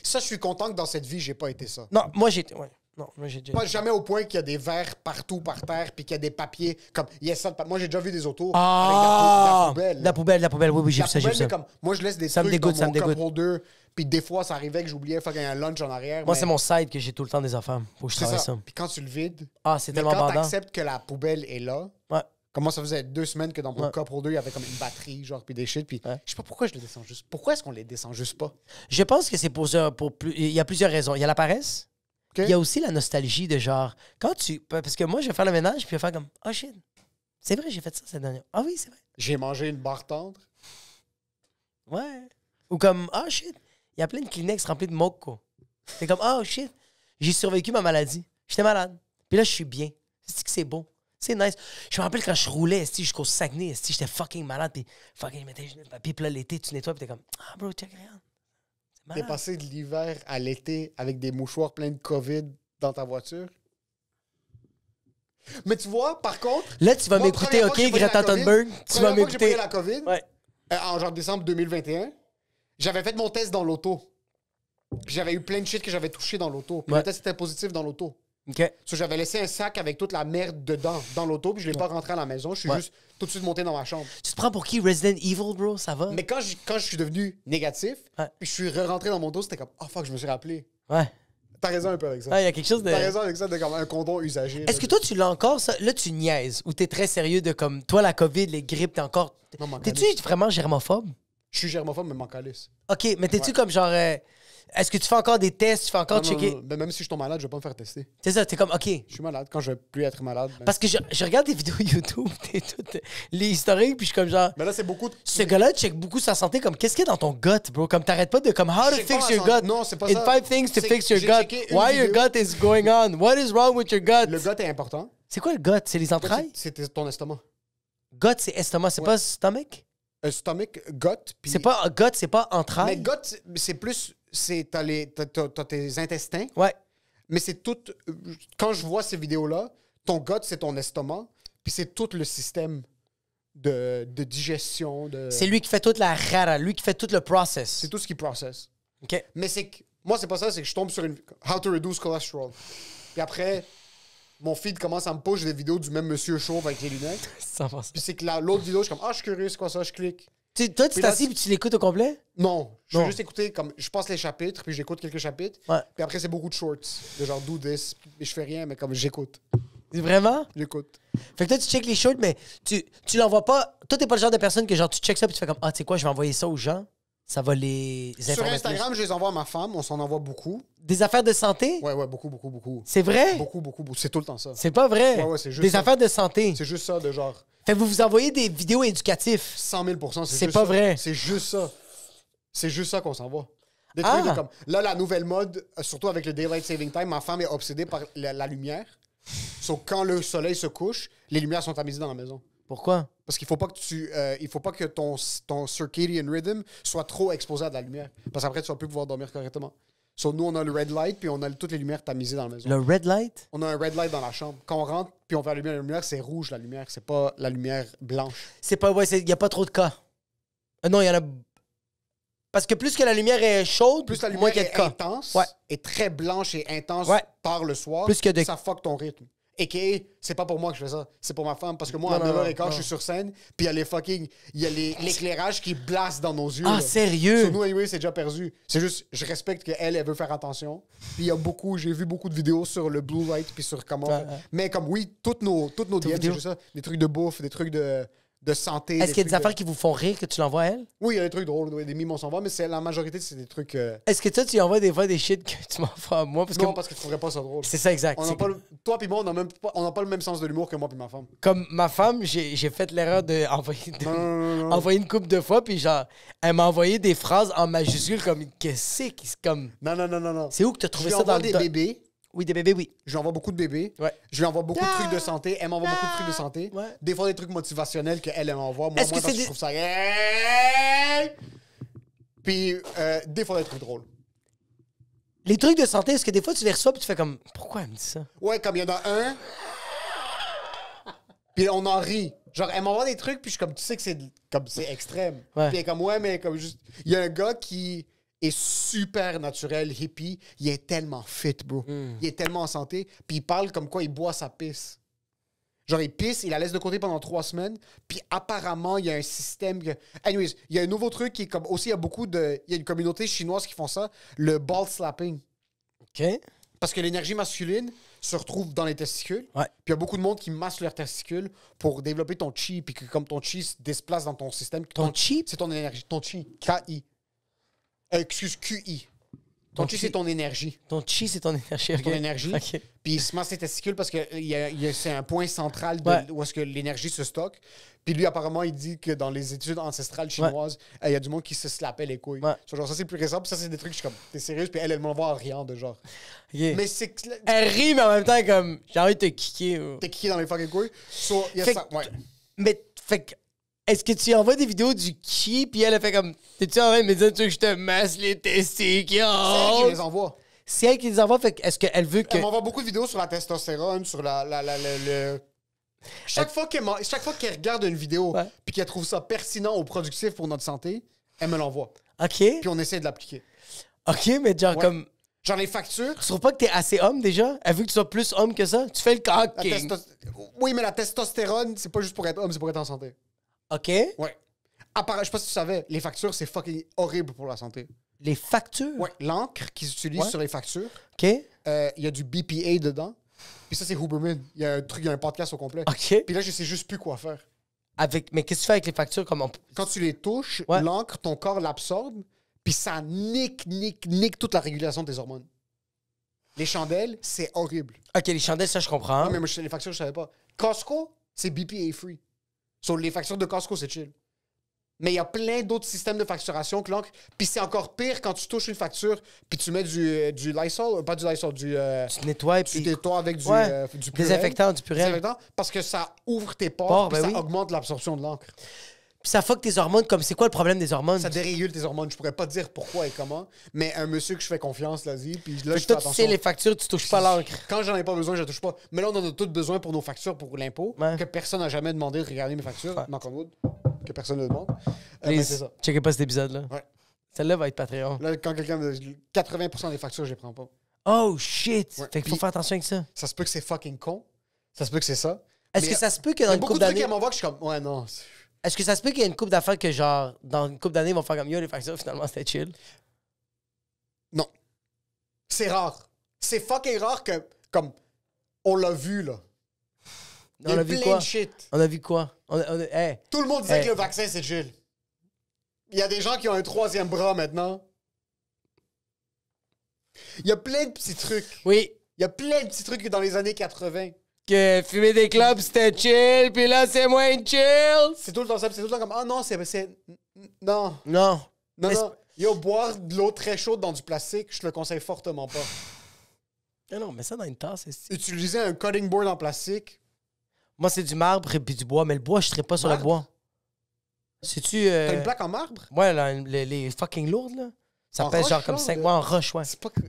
Ça, je suis content que dans cette vie, j'ai pas été ça. Non, moi, j'ai... Ouais. Non, moi, j'ai déjà... Pas jamais au point qu'il y a des verres partout par terre puis qu'il y a des papiers comme... Moi, j'ai déjà vu des autos avec la poubelle. Oui, j'ai vu ça. Comme, moi, je laisse des trucs dans mon cup holder puis des fois, ça arrivait que j'oubliais un lunch en arrière. Moi, c'est mon side que j'ai tout le temps des affaires. Faut que je travaille ça. Puis quand tu le vides... c'est tellement bandant. Quand t'acceptes que la poubelle est là... Comment ça faisait 2 semaines que dans mon cup holder, il y avait comme une batterie, genre, puis des shit, puis je sais pas pourquoi je les descends juste. Pourquoi est-ce qu'on les descend juste pas? Je pense que c'est pour plus... Il y a plusieurs raisons. Il y a la paresse. Okay. Il y a aussi la nostalgie de genre... Parce que moi, je vais faire le ménage, puis je vais faire comme... Oh shit, c'est vrai, j'ai fait ça cette dernière... Ah oui, c'est vrai. J'ai mangé une barre tendre. Ouais. Ou comme... Oh shit, il y a plein de Kleenex remplis de moco. C'est comme... Oh shit, j'ai survécu ma maladie. J'étais malade. Puis là, je suis bien. C'est que c'est beau. C'est nice. Je me rappelle quand je roulais jusqu'au Saguenay, j'étais fucking malade, puis fucking, je mettais le papier, puis là, l'été, tu nettoies, puis t'es comme, bro, check, regarde. T'es passé de l'hiver à l'été avec des mouchoirs pleins de COVID dans ta voiture? Mais tu vois, par contre... Là, tu vas m'écouter, OK, Greta Thunberg? Tu vas m'écouter. J'ai pris la COVID, en genre décembre 2021, j'avais fait mon test dans l'auto. J'avais eu plein de shit que j'avais touché dans l'auto. Puis le test était positif dans l'auto. OK. J'avais laissé un sac avec toute la merde dedans, dans l'auto, puis je l'ai pas rentré à la maison. Je suis juste tout de suite monté dans ma chambre. Tu te prends pour qui? Resident Evil, bro? Ça va? Mais quand je suis devenu négatif, puis je suis re-rentré dans mon dos, c'était comme « Oh fuck, je me suis rappelé. » Ouais. T'as raison un peu avec ça. Il y a quelque chose de... T'as raison avec ça, de comme un condom usagé. Est-ce que toi, tu l'as encore, ça? Là, tu niaises, ou t'es très sérieux de comme... Toi, la COVID, les grippes, t'es encore... Non, t'es-tu vraiment germophobe? Je suis germophobe, mais m'en calisse. OK, mais t'es-tu comme genre... Est-ce que tu fais encore des tests? Tu fais encore checker? Non. Même si je tombe malade, je vais pas me faire tester. C'est ça, t'es comme, OK. Je suis malade. Quand je vais plus être malade. Parce que je regarde des vidéos YouTube, les historiques, puis je suis comme genre... Mais là, c'est beaucoup... Ce gars-là check beaucoup sa santé, comme, qu'est-ce qu'il y a dans ton gut, bro? Comme, t'arrêtes pas de, comme, how to fix your gut. Non, c'est pas ça. In 5 things to fix your gut. Why your gut is going on? What is wrong with your gut? Le gut est important. C'est quoi le gut? C'est les entrailles? C'est ton estomac. Gut, c'est estomac, c'est pas stomach? Stomach, gut, puis... C'est pas gut, c'est pas entrailles? Mais gut, c'est plus... T'as tes intestins. Ouais. Mais c'est tout... Quand je vois ces vidéos-là, ton gut, c'est ton estomac, puis c'est tout le système de digestion. C'est lui qui fait toute la rara, lui qui fait tout le process. C'est tout ce qui processe. OK. Mais c'est que... Moi, c'est pas ça, c'est que je tombe sur une... How to reduce cholesterol. Puis après, mon feed commence à me push des vidéos du même monsieur chauve avec les lunettes. 100%. Puis c'est que l'autre vidéo, je suis comme, je suis curieux, c'est quoi ça? Je clique. Toi, tu Puis là, t'assis et tu l'écoutes au complet? Non, je vais Non. juste écouter, comme, je passe les chapitres, puis j'écoute quelques chapitres. Ouais. Puis après, c'est beaucoup de shorts, de genre do this. Et je fais rien, mais comme j'écoute. Vraiment? J'écoute. Fait que toi, tu checkes les shorts, mais tu l'envoies pas. Toi, t'es pas le genre de personne que genre tu checkes ça puis tu fais comme tu sais quoi, je vais envoyer ça aux gens. Ça va les Sur informer Instagram, je les envoie à ma femme, on s'en envoie beaucoup. plus. Des affaires de santé? Ouais, beaucoup. C'est vrai? Beaucoup. C'est tout le temps ça. C'est pas vrai. Ouais, c'est juste des ça. affaires de santé. C'est juste ça, de genre Fait que vous vous envoyez des vidéos éducatives. 100 000 c'est C'est juste pas ça. vrai. C'est juste ça. C'est juste ça qu'on s'envoie. Des Ah. trucs de comme. Là, la nouvelle mode, surtout avec le Daylight Saving Time, ma femme est obsédée par la lumière. Sauf quand le soleil se couche, les lumières sont tamisées dans la maison. Pourquoi? Parce qu'il faut pas que il faut pas que ton circadian rhythm soit trop exposé à de la lumière. Parce qu'après, tu vas plus pouvoir dormir correctement. So, nous, on a le red light, puis on a toutes les lumières tamisées dans la maison. Le red light? On a un red light dans la chambre. Quand on rentre, puis on fait allumer la lumière, c'est rouge la lumière. C'est pas la lumière blanche. C'est pas. Ouais, il y a pas trop de cas. Non, il y en a. Parce que plus que la lumière est chaude, Plus la moins lumière qu'il y a de est cas. intense, Ouais. et très blanche et intense Ouais. tard le soir, Plus que de- ça fuck ton rythme. A.K.A. c'est pas pour moi que je fais ça, c'est pour ma femme. Parce que moi, Non, à non, 9h15, non. je suis sur scène, puis il y a les fucking... Il y a l'éclairage qui blasse dans nos yeux. Ah, là. sérieux? Sur nous, anyway, c'est déjà perdu. C'est juste, je respecte qu'elle, elle veut faire attention. Puis il y a beaucoup... J'ai vu beaucoup de vidéos sur le blue light, puis sur comment... Ouais. Mais comme, oui, toutes nos DM, c'est vidéos. juste ça. Des trucs de bouffe, des trucs de santé. Est-ce qu'il y a des trucs affaires de- qui vous font rire que tu l'envoies à elle? Oui, il y a des trucs drôles, des mimes, on s'en va, mais la majorité, c'est des trucs... Est-ce que toi, tu envoies des fois des shit que tu m'envoies à moi? Parce Non, que parce que tu trouverais pas ça drôle. c'est ça, exact. On C'est n'a pas toi puis moi, on n'a pas le même sens de l'humour que moi puis ma femme. Comme ma femme, j'ai fait l'erreur d'envoyer Non. envoyer une couple de fois, puis genre, elle m'a envoyé des phrases en majuscules comme qu'est-ce qui c'est comme. Non. C'est où que tu as Je trouvé lui ça dans envoie le des doc? bébés. Oui, des bébés, oui. Je lui envoie beaucoup de bébés. Ouais. Je lui envoie beaucoup de trucs de santé. Elle m'envoie beaucoup de trucs de santé. Ouais. Des fois, des trucs motivationnels qu'elle m'envoie. Moi, Est-ce que parce c'est je trouve ça... Puis, des fois, des trucs drôles. Les trucs de santé, est-ce que des fois tu les reçois puis tu fais comme pourquoi elle me dit ça? Ouais, comme il y en a un... Puis on en rit. Genre, elle m'envoie des trucs, puis je suis comme, tu sais que c'est extrême. Ouais. Puis elle est comme, ouais, mais comme juste... Il y a un gars qui est super naturel, hippie. Il est tellement fit, bro. Il est tellement en santé. Puis il parle comme quoi il boit sa pisse. Genre, il pisse, il la laisse de côté pendant 3 semaines. Puis apparemment, il y a un système... Anyways, il y a un nouveau truc qui est comme... Aussi, il y a beaucoup de... Il y a une communauté chinoise qui font ça. Le ball slapping. OK. Parce que l'énergie masculine se retrouve dans les testicules. Ouais. Puis il y a beaucoup de monde qui masse leurs testicules pour développer ton chi. Puis que comme ton chi se déplace dans ton système... Ton chi? C'est ton énergie. Ton chi. K-I. Excuse, Q-I. Ton chi, c'est ton énergie. Ton chi, c'est ton énergie. ok. Ton énergie. OK. Puis il se masse les testicules parce que c'est un point central Ouais. où est-ce que l'énergie se stocke. Puis lui, apparemment, il dit que dans les études ancestrales chinoises, il y a du monde qui se slappait les couilles. Ouais. Genre, ça, c'est plus récent. Puis ça, c'est des trucs, je suis comme, t'es sérieuse? Puis elle m'envoie en riant de genre. OK. Mais c'est que Elle rit, mais en même temps, comme j'ai envie de te kicker. t'es kické dans les fucking couilles. So, il y a Fait ça. que- Ouais. Mais, fait que, est-ce que tu envoies des vidéos du ki, puis elle a fait comme, t'es-tu en train de me dire tu veux que je te masse les testicules? C'est elle qui les envoie. C'est elle qui les envoie, fait que, est-ce qu'elle veut que. Elle m'envoie beaucoup de vidéos sur la testostérone, sur le... Chaque fois qu'elle regarde une vidéo Ouais. puis qu'elle trouve ça pertinent ou productif pour notre santé, elle me l'envoie. OK. Puis on essaie de l'appliquer. OK, mais genre Ouais. comme. Genre les factures... Tu trouves pas que t'es assez homme déjà? Elle veut que tu sois plus homme que ça? Tu fais le la cocking. Oui, mais la testostérone, c'est pas juste pour être homme, c'est pour être en santé. OK. Ouais. Je sais pas si tu savais, les factures, c'est fucking horrible pour la santé. Les factures? Ouais, l'encre qu'ils utilisent Ouais. sur les factures, OK. il y a du BPA dedans. Puis ça, c'est Huberman. Il y a un podcast au complet. OK. Puis là, je sais juste plus quoi faire. Mais qu'est-ce que tu fais avec les factures? Comme Quand tu les touches, Ouais. l'encre, ton corps l'absorbe, puis ça nique toute la régulation de tes hormones. Les chandelles, c'est horrible. OK, les chandelles, ça, je comprends. Non, mais moi, les factures, je savais pas. Costco, c'est BPA free. Sur les factures de Costco, c'est chill. Mais il y a plein d'autres systèmes de facturation que l'encre. Puis c'est encore pire quand tu touches une facture, puis tu mets du Lysol, pas du Lysol, Tu te nettoies, tu puis. nettoies avec du Ouais. purel. Désinfectant, du purel. Désinfectant, parce que ça ouvre tes pores, Pores, puis ben ça oui. augmente l'absorption de l'encre. Puis ça fuck tes hormones, comme c'est quoi le problème des hormones? Ça dérégule tes hormones. Je pourrais pas te dire pourquoi et comment, mais un monsieur que je fais confiance l'a dit, puis là, Fait je que fais toi, tu attention. sais, les factures, tu touches pas l'encre. Quand j'en ai pas besoin, je la touche pas. Mais là, on en a tous besoin pour nos factures, pour l'impôt, Ouais. que personne n'a jamais demandé de regarder mes factures, Ouais. knock on wood, que personne ne demande. Mais Please, c'est ça. checkez pas cet épisode-là. Ouais. Celle-là va être Patreon. Là, quand quelqu'un me 80% des factures, je les prends pas. Oh, shit! Ouais. Fait qu'il faut Puis- faire attention avec ça. Ça se peut que c'est fucking con. Ça se peut que c'est ça. Est-ce Mais que ça se peut que il y dans a une beaucoup couple de trucs d'années... qui m'envoient que je suis comme, ouais, non. Est-ce que ça se peut qu'il y ait une couple d'affaires que, genre, dans une couple d'années, ils vont faire comme yo, les factures, finalement, c'était chill? Non. C'est rare. C'est fucking rare que, comme, on l'a vu, là. Il y On a a vu plein quoi? de shit. On a vu quoi? Hey, Tout le monde disait Hey. que le vaccin, c'est chill. Il y a des gens qui ont un troisième bras maintenant. Il y a plein de petits trucs. oui, Il y a plein de petits trucs que dans les années 80. que fumer des clubs, c'était chill, puis là, c'est moins chill. C'est tout le temps ça. C'est tout le temps comme, ah non, c'est... Non. Non. Non, Mais non. Yo, boire de l'eau très chaude dans du plastique, je te le conseille fortement pas. Non, mais ça dans une tasse, c'est... Utiliser un cutting board en plastique, Moi, c'est du marbre et puis du bois, mais le bois, je ne pas sur le Marbre? bois. C'est-tu... t'as une plaque en marbre? Ouais, là, les fucking lourdes, là. Ça En pèse roche, genre comme genre, 5 de- mois en roche, ouais. C'est pas que...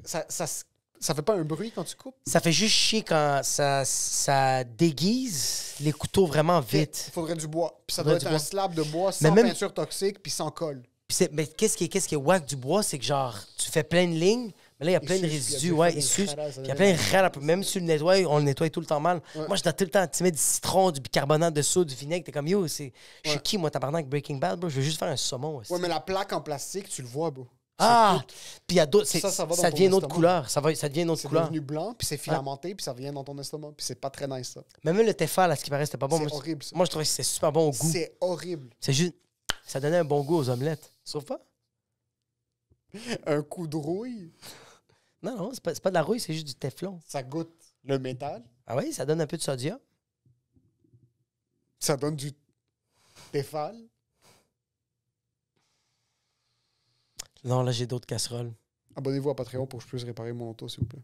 Ça fait pas un bruit quand tu coupes? Ça fait juste chier quand ça déguise les couteaux vraiment Il vite. faudrait du bois. Puis ça Faudrait doit être du un bois. slab de bois Mais sans même- peinture toxique puis sans colle. Mais qu'est-ce qui est wack du bois, c'est que genre, tu fais plein de lignes, mais là, il y a plein de s'use, résidus, puis ouais, il y a ils des s'usent. râles, ça Il y a devient- plein de râles. Même si tu le nettoies, on le nettoie tout le temps mal. Ouais. Moi, je dois tout le temps, tu mets du citron, du bicarbonate de soude, du vinaigre, t'es comme yo, je suis Ouais. qui, moi, tabarnak, Breaking Bad, bro? Je veux juste faire un saumon. aussi. Ouais, mais la plaque en plastique, tu le vois, bro. Ah! Puis il y a d'autres, Ça va dans ça ton devient une autre estomac. couleur. Ça devient une autre C'est couleur. devenu blanc, puis c'est filamenté, puis ça vient dans ton estomac. Puis c'est pas très nice, ça. Mais même le Tefal, à ce qui paraît, c'était pas bon. C'est Moi, horrible, ça. Moi, je trouvais que c'était super bon au goût. C'est horrible. C'est juste. Ça donnait un bon goût aux omelettes. Tu trouves pas? Un coup de rouille, Non, c'est pas de la rouille, c'est juste du Teflon. ça goûte le métal. Ah oui, ça donne un peu de sodium. Ça donne du Tefal. Non, là, j'ai d'autres casseroles. Abonnez-vous à Patreon pour que je puisse réparer mon auto, s'il vous plaît.